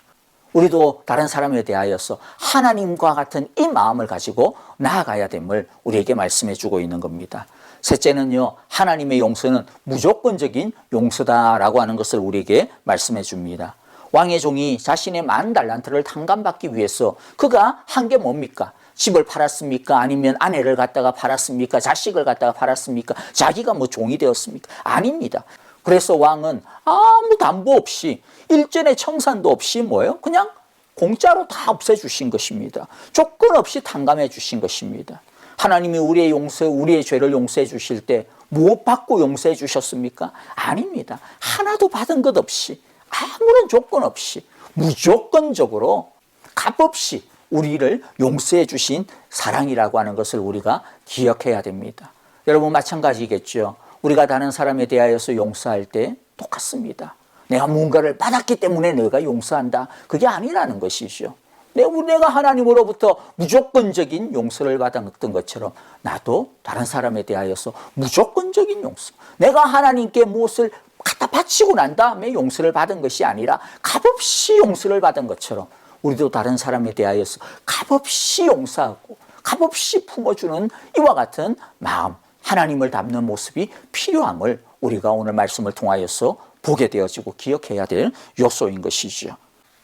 우리도 다른 사람에 대하여서 하나님과 같은 이 마음을 가지고 나아가야 됨을 우리에게 말씀해 주고 있는 겁니다. 셋째는요, 하나님의 용서는 무조건적인 용서다라고 하는 것을 우리에게 말씀해 줍니다. 왕의 종이 자신의 1만 달란트를 탕감받기 위해서 그가 한 게 뭡니까? 집을 팔았습니까? 아니면 아내를 갖다가 팔았습니까? 자식을 갖다가 팔았습니까? 자기가 종이 되었습니까? 아닙니다. 그래서 왕은 아무 담보 없이 일전의 청산도 없이 뭐예요? 그냥 공짜로 다 없애주신 것입니다. 조건 없이 탕감해 주신 것입니다. 하나님이 우리의 우리의 죄를 용서해 주실 때 무엇 받고 용서해 주셨습니까? 아닙니다. 하나도 받은 것 없이, 아무런 조건 없이 무조건적으로 값없이 우리를 용서해 주신 사랑이라고 하는 것을 우리가 기억해야 됩니다. 여러분, 마찬가지겠죠. 우리가 다른 사람에 대하여서 용서할 때 똑같습니다. 내가 뭔가를 받았기 때문에 내가 용서한다, 그게 아니라는 것이죠. 내가 하나님으로부터 무조건적인 용서를 받았던 것처럼 나도 다른 사람에 대하여서 무조건적인 용서, 내가 하나님께 무엇을 갖다 바치고 난 다음에 용서를 받은 것이 아니라 값없이 용서를 받은 것처럼 우리도 다른 사람에 대하여서 값없이 용서하고 값없이 품어주는 이와 같은 마음, 하나님을 닮는 모습이 필요함을 우리가 오늘 말씀을 통하여서 보게 되어지고 기억해야 될 요소인 것이죠.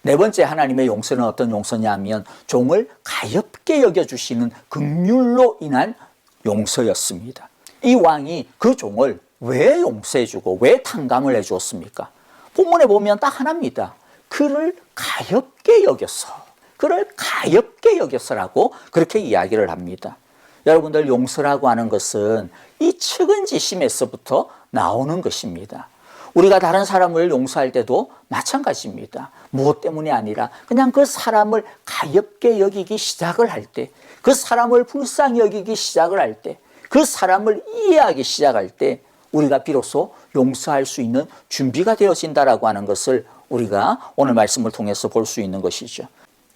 네 번째, 하나님의 용서는 어떤 용서냐면 종을 가엾게 여겨주시는 긍휼로 인한 용서였습니다. 이 왕이 그 종을 왜 용서해주고 왜 탕감을 해주었습니까? 본문에 보면 딱 하나입니다. 그를 가엾게 여겼어. 그를 가엾게 여겼어라고 그렇게 이야기를 합니다. 여러분들, 용서라고 하는 것은 이 측은지심에서부터 나오는 것입니다. 우리가 다른 사람을 용서할 때도 마찬가지입니다. 무엇 때문이 아니라 그냥 그 사람을 가엾게 여기기 시작을 할 때, 그 사람을 불쌍히 여기기 시작을 할 때, 그 사람을 이해하기 시작할 때 우리가 비로소 용서할 수 있는 준비가 되어진다라고 하는 것을 우리가 오늘 말씀을 통해서 볼 수 있는 것이죠.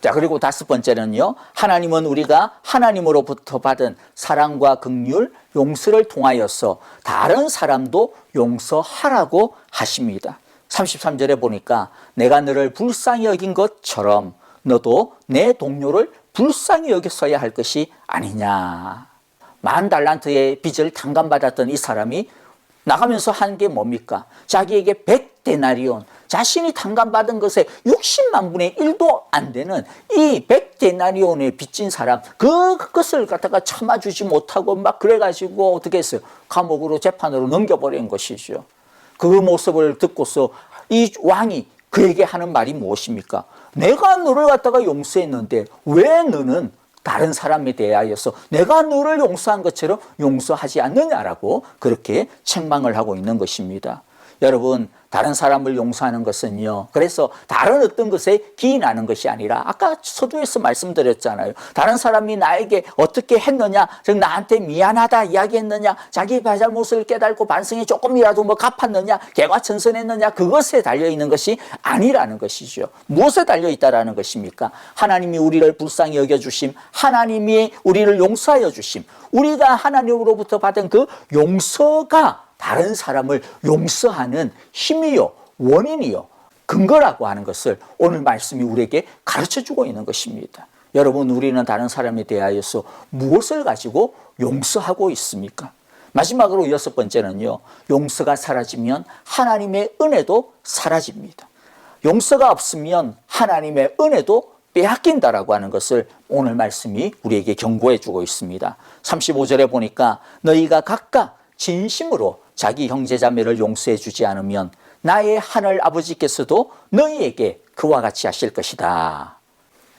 자, 그리고 다섯 번째는요, 하나님은 우리가 하나님으로부터 받은 사랑과 긍휼, 용서를 통하여서 다른 사람도 용서하라고 하십니다. 33절에 보니까 내가 너를 불쌍히 여긴 것처럼 너도 내 동료를 불쌍히 여겼어야 할 것이 아니냐. 1만 달란트의 빚을 탕감받았던 이 사람이 나가면서 한 게 뭡니까? 자기에게 100데나리온, 자신이 탕감받은 것에 60만 분의 1도 안 되는 이 100데나리온에 빚진 사람, 그것을 갖다가 참아주지 못하고 막 그래가지고 어떻게 했어요? 감옥으로, 재판으로 넘겨버린 것이죠. 그 모습을 듣고서 이 왕이 그에게 하는 말이 무엇입니까? 내가 너를 갖다가 용서했는데 왜 너는 다른 사람에 대하여서 내가 너를 용서한 것처럼 용서하지 않느냐라고 그렇게 책망을 하고 있는 것입니다. 여러분, 다른 사람을 용서하는 것은요, 그래서 다른 어떤 것에 기인하는 것이 아니라 아까 서두에서 말씀드렸잖아요. 다른 사람이 나에게 어떻게 했느냐, 즉 나한테 미안하다 이야기했느냐, 자기 잘못을 깨닫고 반성에 조금이라도 갚았느냐, 개과천선했느냐, 그것에 달려있는 것이 아니라는 것이죠. 무엇에 달려있다라는 것입니까? 하나님이 우리를 불쌍히 여겨주심, 하나님이 우리를 용서하여 주심, 우리가 하나님으로부터 받은 그 용서가 다른 사람을 용서하는 힘이요, 원인이요, 근거라고 하는 것을 오늘 말씀이 우리에게 가르쳐주고 있는 것입니다. 여러분, 우리는 다른 사람에 대하여서 무엇을 가지고 용서하고 있습니까? 마지막으로 6번째는요, 용서가 사라지면 하나님의 은혜도 사라집니다. 용서가 없으면 하나님의 은혜도 빼앗긴다라고 하는 것을 오늘 말씀이 우리에게 경고해 주고 있습니다. 35절에 보니까 너희가 각각 진심으로 자기 형제자매를 용서해 주지 않으면 나의 하늘 아버지께서도 너희에게 그와 같이 하실 것이다.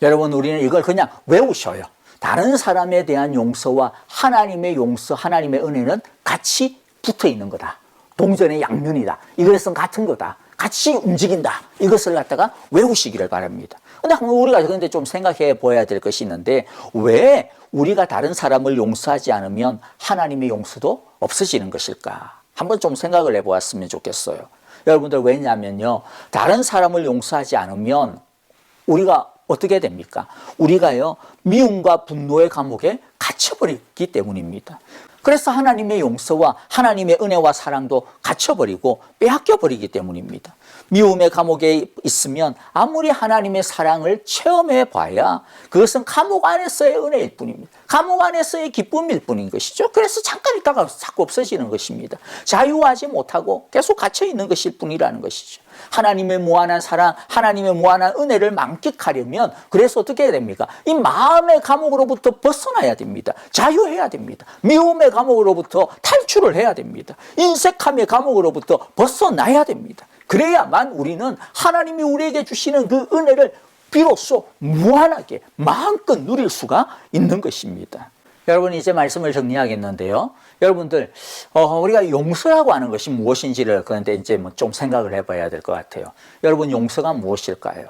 여러분, 우리는 이걸 그냥 외우셔요. 다른 사람에 대한 용서와 하나님의 용서, 하나님의 은혜는 같이 붙어 있는 거다. 동전의 양면이다. 이것은 같은 거다. 같이 움직인다. 이것을 갖다가 외우시기를 바랍니다. 근데 우리가 그런데 좀 생각해 보아야 될 것이 있는데, 왜 우리가 다른 사람을 용서하지 않으면 하나님의 용서도 없어지는 것일까? 한번 좀 생각을 해보았으면 좋겠어요. 여러분들, 왜냐하면요, 다른 사람을 용서하지 않으면 우리가 어떻게 됩니까? 우리가요, 미움과 분노의 감옥에 갇혀버리기 때문입니다. 그래서 하나님의 용서와 하나님의 은혜와 사랑도 갇혀버리고 빼앗겨버리기 때문입니다. 미움의 감옥에 있으면 아무리 하나님의 사랑을 체험해 봐야 그것은 감옥 안에서의 은혜일 뿐입니다. 감옥 안에서의 기쁨일 뿐인 것이죠. 그래서 잠깐 있다가 자꾸 없어지는 것입니다. 자유하지 못하고 계속 갇혀있는 것일 뿐이라는 것이죠. 하나님의 무한한 사랑, 하나님의 무한한 은혜를 만끽하려면 그래서 어떻게 해야 됩니까? 이 마음의 감옥으로부터 벗어나야 됩니다. 자유해야 됩니다. 미움의 감옥으로부터 탈출을 해야 됩니다. 인색함의 감옥으로부터 벗어나야 됩니다. 그래야만 우리는 하나님이 우리에게 주시는 그 은혜를 비로소 무한하게 마음껏 누릴 수가 있는 것입니다. 여러분, 이제 말씀을 정리하겠는데요. 여러분들, 우리가 용서라고 하는 것이 무엇인지를 그런데 이제 좀 생각을 해봐야 될 것 같아요. 여러분, 용서가 무엇일까요?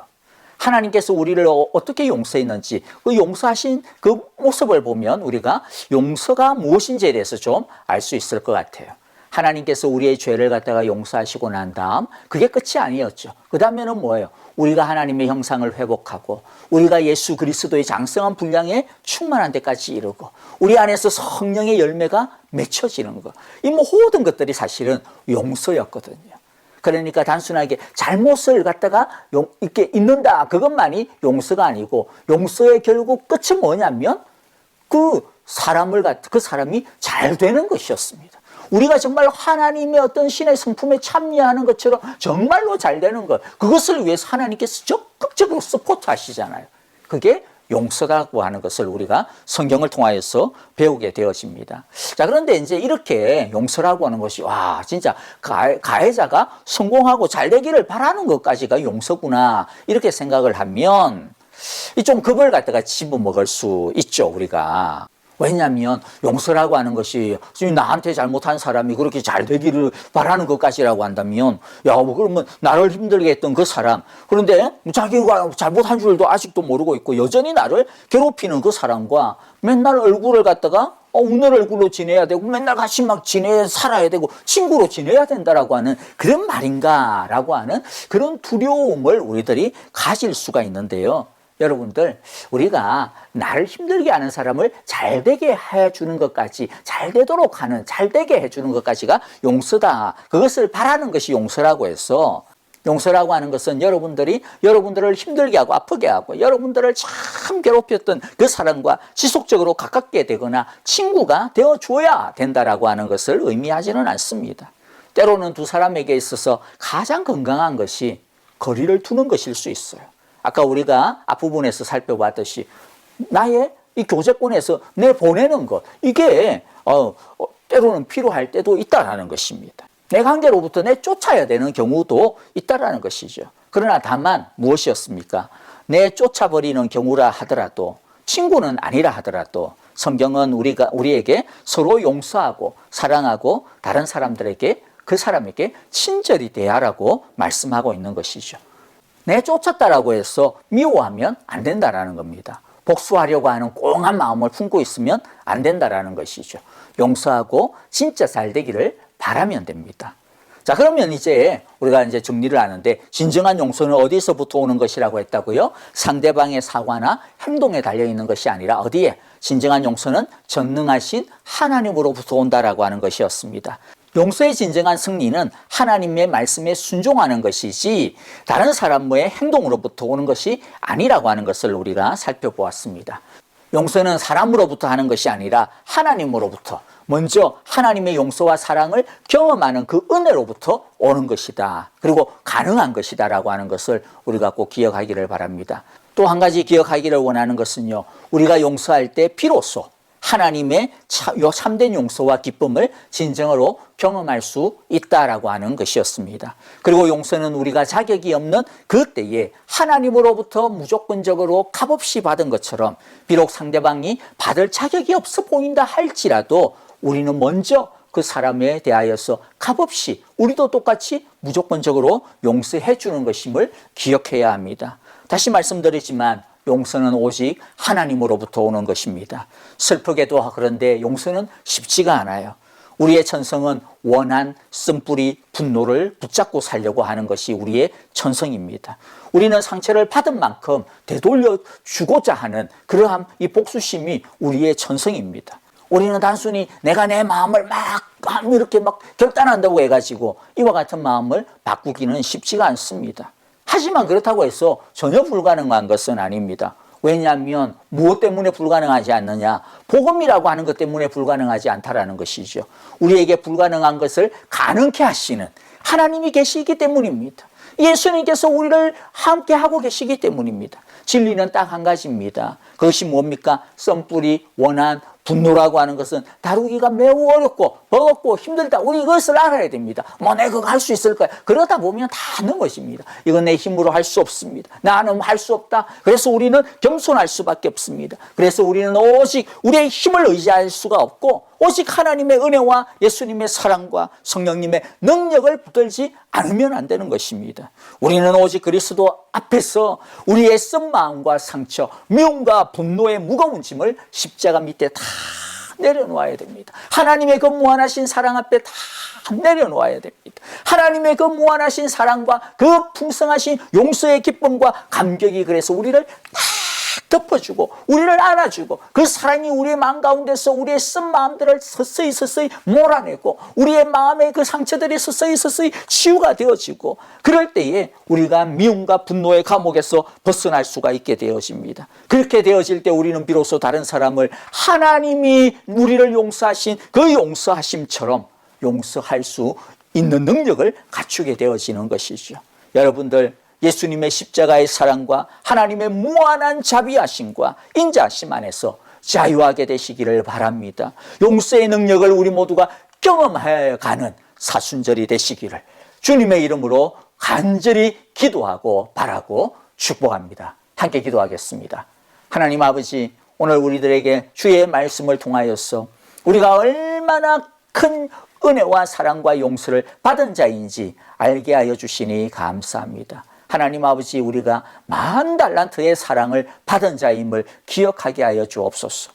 하나님께서 우리를 어떻게 용서했는지 그 용서하신 그 모습을 보면 우리가 용서가 무엇인지에 대해서 좀 알 수 있을 것 같아요. 하나님께서 우리의 죄를 갖다가 용서하시고 난 다음 그게 끝이 아니었죠. 그 다음에는 뭐예요? 우리가 하나님의 형상을 회복하고 우리가 예수 그리스도의 장성한 분량에 충만한 데까지 이르고 우리 안에서 성령의 열매가 맺혀지는 것. 이 모든 것들이 사실은 용서였거든요. 그러니까 단순하게 잘못을 갖다가 이렇게 잊는다, 그것만이 용서가 아니고 용서의 결국 끝이 뭐냐면 그 사람이 잘 되는 것이었습니다. 우리가 정말 하나님의 어떤 신의 성품에 참여하는 것처럼 정말로 잘 되는 것, 그것을 위해서 하나님께서 적극적으로 서포트하시잖아요. 그게 용서라고 하는 것을 우리가 성경을 통하여서 배우게 되어집니다. 자, 그런데 이제 이렇게 용서라고 하는 것이 와, 진짜 가해자가 성공하고 잘 되기를 바라는 것까지가 용서구나, 이렇게 생각을 하면 좀 겁을 갖다가 집어먹을 수 있죠, 우리가. 왜냐하면 용서라고 하는 것이 지금 나한테 잘못한 사람이 그렇게 잘 되기를 바라는 것까지라고 한다면, 야, 그러면 나를 힘들게 했던 그 사람, 그런데 자기가 잘못한 줄도 아직도 모르고 있고 여전히 나를 괴롭히는 그 사람과 맨날 얼굴을 갖다가 웃는 얼굴로 지내야 되고 맨날 같이 막 살아야 되고 친구로 지내야 된다라고 하는 그런 말인가라고 하는 그런 두려움을 우리들이 가질 수가 있는데요. 여러분들, 우리가 나를 힘들게 하는 사람을 잘 되게 해주는 것까지, 잘 되도록 하는, 잘 되게 해주는 것까지가 용서다. 그것을 바라는 것이 용서라고 해서, 용서라고 하는 것은 여러분들을 힘들게 하고 아프게 하고 여러분들을 참 괴롭혔던 그 사람과 지속적으로 가깝게 되거나 친구가 되어줘야 된다라고 하는 것을 의미하지는 않습니다. 때로는 두 사람에게 있어서 가장 건강한 것이 거리를 두는 것일 수 있어요. 아까 우리가 앞부분에서 살펴봤듯이 나의 이 교제권에서 내보내는 것, 이게 때로는 필요할 때도 있다라는 것입니다. 내 관계로부터 내쫓아야 되는 경우도 있다라는 것이죠. 그러나 다만 무엇이었습니까? 내 쫓아버리는 경우라 하더라도, 친구는 아니라 하더라도 성경은 우리에게 서로 용서하고 사랑하고 다른 사람들에게, 그 사람에게 친절히 대하라고 말씀하고 있는 것이죠. 내 쫓았다라고 해서 미워하면 안 된다라는 겁니다. 복수하려고 하는 꽁한 마음을 품고 있으면 안 된다라는 것이죠. 용서하고 진짜 잘 되기를 바라면 됩니다. 자, 그러면 이제 우리가 이제 정리를 하는데, 진정한 용서는 어디서부터 오는 것이라고 했다고요? 상대방의 사과나 행동에 달려있는 것이 아니라 어디에? 진정한 용서는 전능하신 하나님으로부터 온다라고 하는 것이었습니다. 용서의 진정한 승리는 하나님의 말씀에 순종하는 것이지 다른 사람의 행동으로부터 오는 것이 아니라고 하는 것을 우리가 살펴보았습니다. 용서는 사람으로부터 하는 것이 아니라 하나님으로부터, 먼저 하나님의 용서와 사랑을 경험하는 그 은혜로부터 오는 것이다. 그리고 가능한 것이다 라고 하는 것을 우리가 꼭 기억하기를 바랍니다. 또 한 가지 기억하기를 원하는 것은요, 우리가 용서할 때 비로소 하나님의 참된 용서와 기쁨을 진정으로 경험할 수 있다라고 하는 것이었습니다. 그리고 용서는 우리가 자격이 없는 그때에 하나님으로부터 무조건적으로 값없이 받은 것처럼, 비록 상대방이 받을 자격이 없어 보인다 할지라도 우리는 먼저 그 사람에 대하여서 값없이 우리도 똑같이 무조건적으로 용서해 주는 것임을 기억해야 합니다. 다시 말씀드리지만 용서는 오직 하나님으로부터 오는 것입니다. 슬프게도 그런데 용서는 쉽지가 않아요. 우리의 천성은 원한, 쓴뿌리, 분노를 붙잡고 살려고 하는 것이 우리의 천성입니다. 우리는 상처를 받은 만큼 되돌려 주고자 하는 그러한 이 복수심이 우리의 천성입니다. 우리는 단순히 내가 내 마음을 이렇게 결단한다고 해가지고 이와 같은 마음을 바꾸기는 쉽지가 않습니다. 하지만 그렇다고 해서 전혀 불가능한 것은 아닙니다. 왜냐하면 무엇 때문에 불가능하지 않느냐? 복음이라고 하는 것 때문에 불가능하지 않다라는 것이죠. 우리에게 불가능한 것을 가능케 하시는 하나님이 계시기 때문입니다. 예수님께서 우리를 함께 하고 계시기 때문입니다. 진리는 딱 한 가지입니다. 그것이 뭡니까? 썸뿌리, 원한, 분노라고 하는 것은 다루기가 매우 어렵고 버겁고 힘들다. 우리 이것을 알아야 됩니다. 내가 그거 할 수 있을까요? 그러다 보면 다 하는 것입니다. 이건 내 힘으로 할 수 없습니다. 나는 할 수 없다. 그래서 우리는 겸손할 수밖에 없습니다. 그래서 우리는 오직 우리의 힘을 의지할 수가 없고 오직 하나님의 은혜와 예수님의 사랑과 성령님의 능력을 붙들지 않으면 안 되는 것입니다. 우리는 오직 그리스도 앞에서 우리의 쓴 마음과 상처, 미움과 분노의 무거운 짐을 십자가 밑에 다 내려놓아야 됩니다. 하나님의 그 무한하신 사랑 앞에 다 내려놓아야 됩니다. 하나님의 그 무한하신 사랑과 그 풍성하신 용서의 기쁨과 감격이 그래서 우리를 다 덮어주고 우리를 안아주고 그 사랑이 우리의 마음 가운데서 우리의 쓴 마음들을 서서히 몰아내고 우리의 마음의 그 상처들이 서서히 치유가 되어지고, 그럴 때에 우리가 미움과 분노의 감옥에서 벗어날 수가 있게 되어집니다. 그렇게 되어질 때 우리는 비로소 다른 사람을 하나님이 우리를 용서하신 그 용서하심처럼 용서할 수 있는 능력을 갖추게 되어지는 것이죠. 여러분들, 예수님의 십자가의 사랑과 하나님의 무한한 자비하심과 인자하심 안에서 자유하게 되시기를 바랍니다. 용서의 능력을 우리 모두가 경험해 가는 사순절이 되시기를 주님의 이름으로 간절히 기도하고 바라고 축복합니다. 함께 기도하겠습니다. 하나님 아버지, 오늘 우리들에게 주의 말씀을 통하여서 우리가 얼마나 큰 은혜와 사랑과 용서를 받은 자인지 알게 하여 주시니 감사합니다. 하나님 아버지, 우리가 10,000달란트의 사랑을 받은 자임을 기억하게 하여 주옵소서.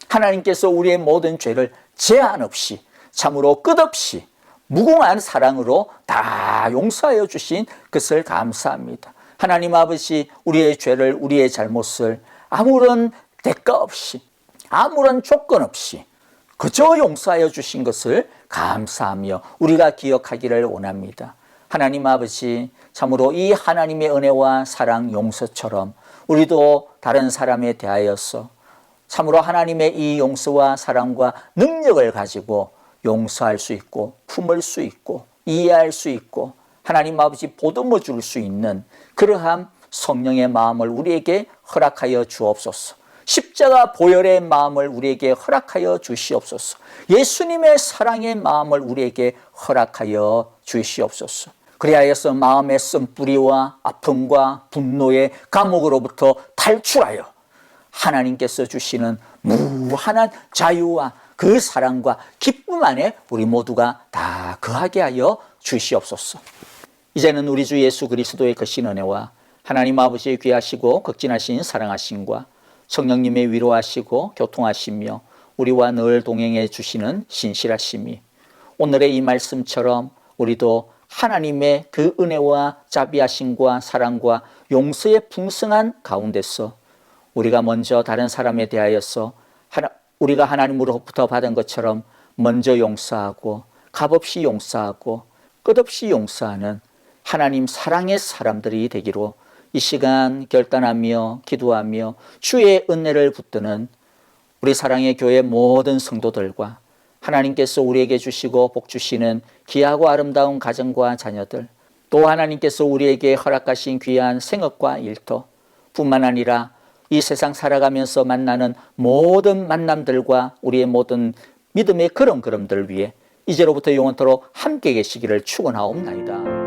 하나님께서 우리의 모든 죄를 제한 없이 참으로 끝없이 무궁한 사랑으로 다 용서하여 주신 것을 감사합니다. 하나님 아버지, 우리의 죄를, 우리의 잘못을 아무런 대가 없이, 아무런 조건 없이 그저 용서하여 주신 것을 감사하며 우리가 기억하기를 원합니다. 하나님 아버지, 참으로 이 하나님의 은혜와 사랑, 용서처럼 우리도 다른 사람에 대하여서 참으로 하나님의 이 용서와 사랑과 능력을 가지고 용서할 수 있고 품을 수 있고 이해할 수 있고 하나님 아버지 보듬어 줄 수 있는 그러한 성령의 마음을 우리에게 허락하여 주옵소서. 십자가 보혈의 마음을 우리에게 허락하여 주시옵소서. 예수님의 사랑의 마음을 우리에게 허락하여 주시옵소서. 그리하여서 마음의 쓴뿌리와 아픔과 분노의 감옥으로부터 탈출하여 하나님께서 주시는 무한한 자유와 그 사랑과 기쁨 안에 우리 모두가 다 거하게 하여 주시옵소서. 이제는 우리 주 예수 그리스도의 거신 은혜와 하나님 아버지의 귀하시고 극진하신 사랑하심과 성령님의 위로하시고 교통하시며 우리와 늘 동행해 주시는 신실하심이 오늘의 이 말씀처럼 우리도 하나님의 그 은혜와 자비하심과 사랑과 용서의 풍성한 가운데서 우리가 먼저 다른 사람에 대하여서 우리가 하나님으로부터 받은 것처럼 먼저 용서하고 값없이 용서하고 끝없이 용서하는 하나님 사랑의 사람들이 되기로 이 시간 결단하며 기도하며 주의 은혜를 붙드는 우리 사랑의 교회 모든 성도들과 하나님께서 우리에게 주시고 복 주시는 귀하고 아름다운 가정과 자녀들, 또 하나님께서 우리에게 허락하신 귀한 생업과 일터 뿐만 아니라 이 세상 살아가면서 만나는 모든 만남들과 우리의 모든 믿음의 걸음들 위해 이제로부터 영원토록 함께 계시기를 축원하옵나이다.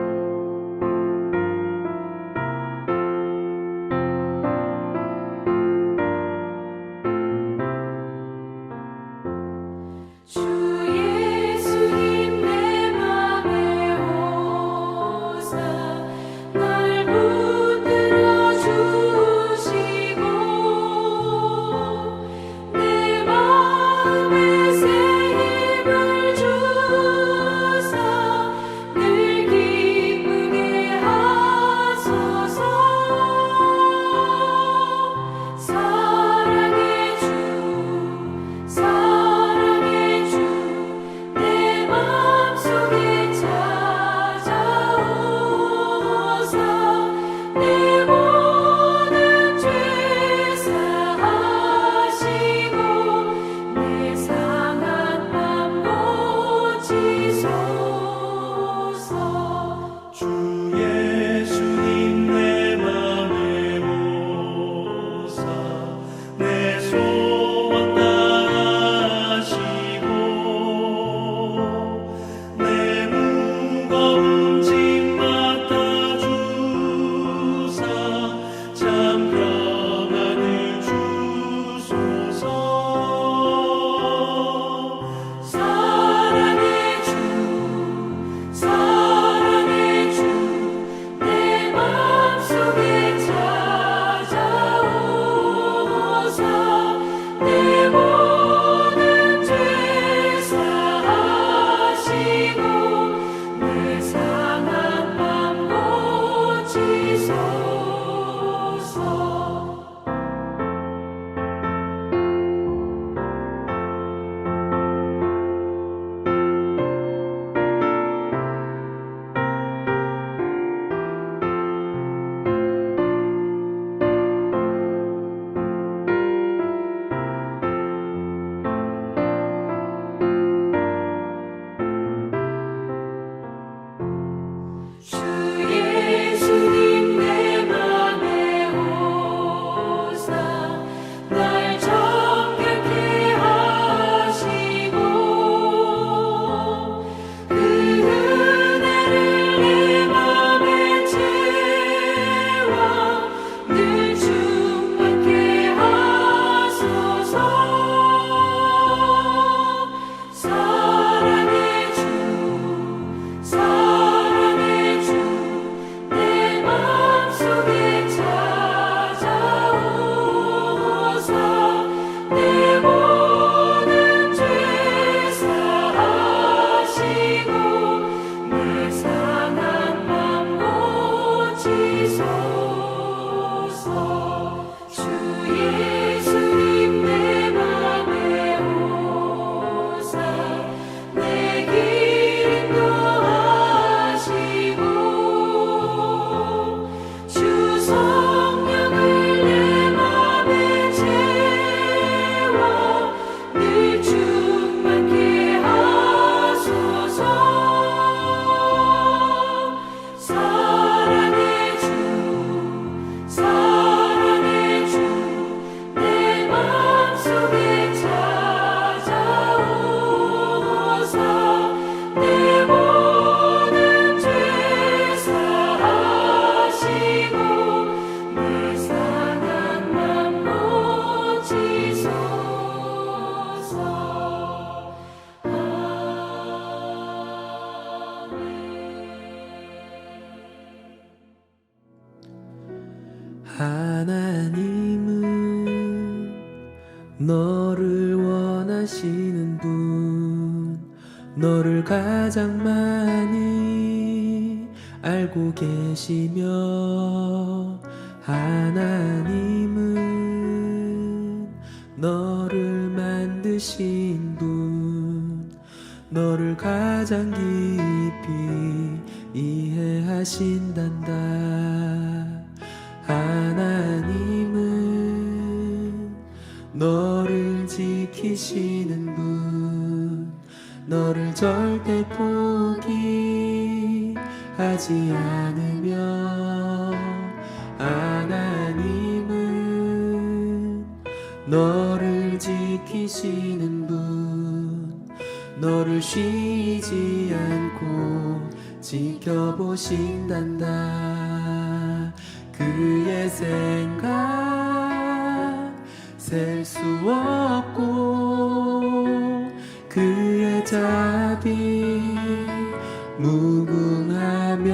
주사 늘 하나님은 너를 원하시는 분, 너를 가장 많이 알고 계시며, 하나님은 너를 만드신 분, 너를 가장 깊이 이해하신단다. 하나님은 너를 지키시는 분, 너를 절대 포기하지 않으며, 하나님은 너를 지키시는 분, 너를 쉬지 않고 지켜보신단다. 그의 생각 셀 수 없고, 그의 자비 무궁하며,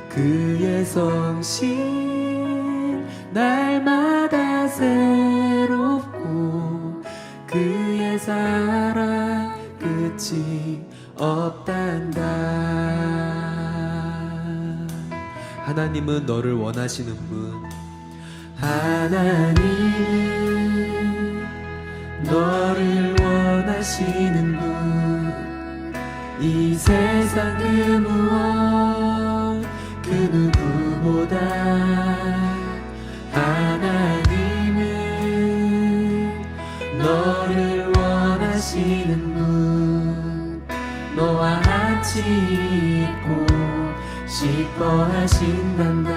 그의 성실 날마다 새롭고, 그의 사랑 끝이 없단다. 하나님은 너를 원하시는 분, 하나님은 너를 원하시는 분, 이 세상 그 무엇 그 누구보다 하나님은 너를 원하시는 분, 너와 같이 있고 싶어 하신단다.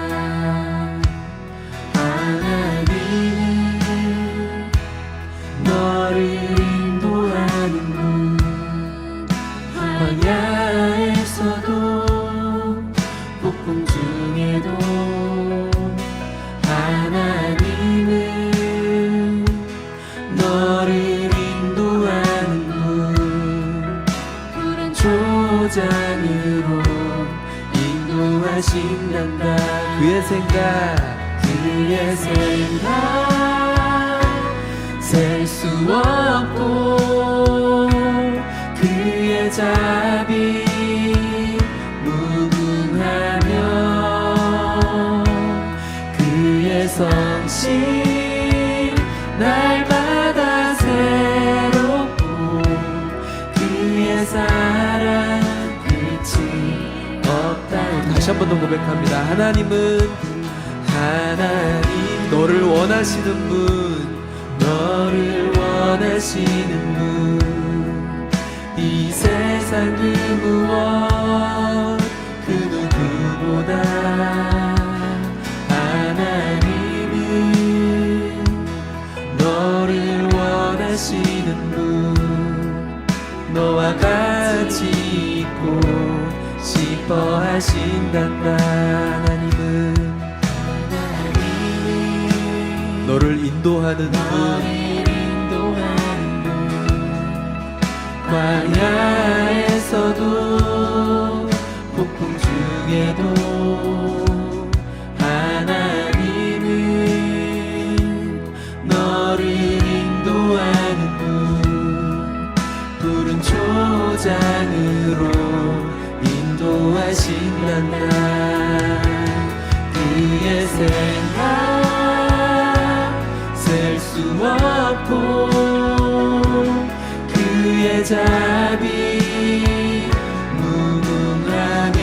하나님은 너를 인도하는 분, 광야에서도 폭풍 중에도 하나님은 너를 인도하는 분, 푸른 초장으로 인도하신단다. 그의 생각 셀 수 없고, 그의 자비 무궁하며, 그의 성실 날마다 새롭고, 그의 사랑 끝이 없다. 다시 한 번 더 고백합니다. 하나님 너를 원하시는 분, 너를 원하시는 분, 이 세상 그 무엇 그 누구보다 하나님은 너를 원하시는 분, 너와 같이 있고 싶어 하신단다. 하나님은 너를 인도하는 분, 광야에서도 폭풍 중에도 하나님은 너를 인도하는 분, 푸른 초장으로 인도하신단다. 그의 생각 셀 수 없고, 그의 자비 무궁하며,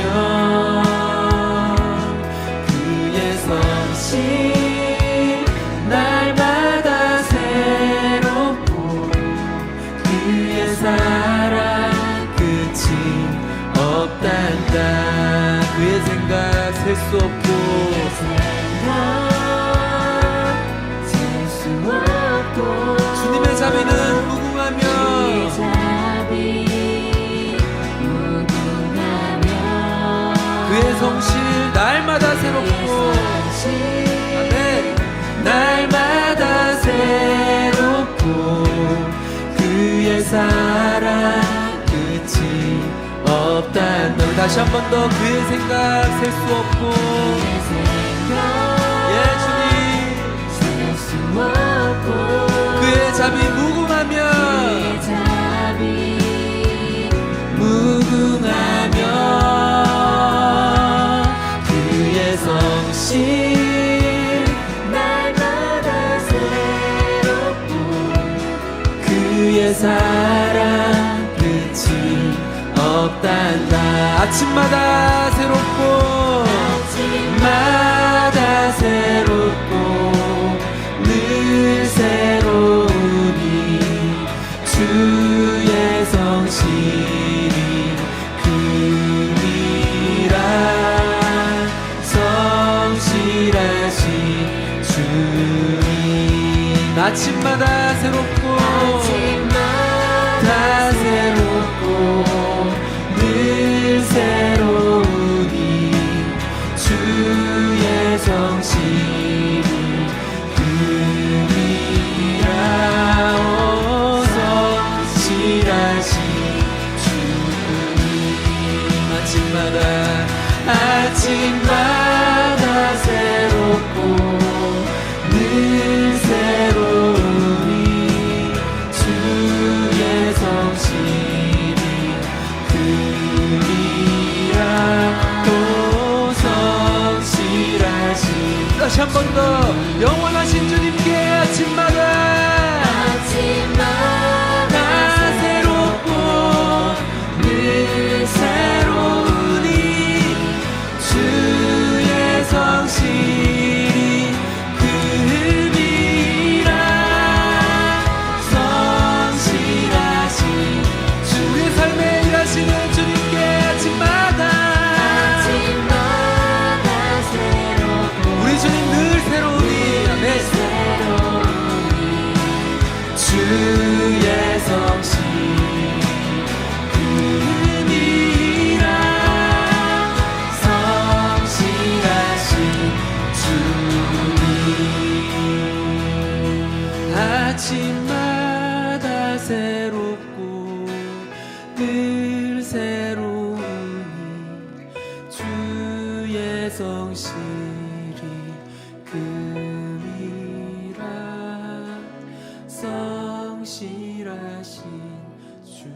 그의 성실 날마다 새롭고, 그의 사랑 끝이 없단다. 그의 생각 셀 수 없고, 주님의 자비는 무궁하며, 그의 성실 날마다 새롭고, 아멘. 날마다 새롭고, 그의 사랑 끝이 없단다. 다시 한 번 더. 그의 생각 셀 수 없고, 그의 자비 무궁하며 그의 성실 날마다 새롭고 그의 사랑 끝이 없단다. 아침마다 새롭고 마다 새롭고 늘 새로우니 주의 성실이 금이라. 성실하신 주님 아침마다 새롭고 다 새롭고 늘 새로우니 주의 성실이 금이라. 오 성실하신 주님 아침마다 새롭고 늘 새로우니 주의 성실이 금이라. 또 성실하신 다시 한 번 더 영원하신 주님께 아침마다 새롭고 늘 새로우니 주의 성실이 금이라. 성실하신 주의 삶에 일하시는 주님께 아침마다 우리 주님 늘 새로우니 아멘. 주의 성실 금이라. 성실하신 주님 아침마다 새롭고 늘 새로우니 주의 성실이 금이라. 성실하신 주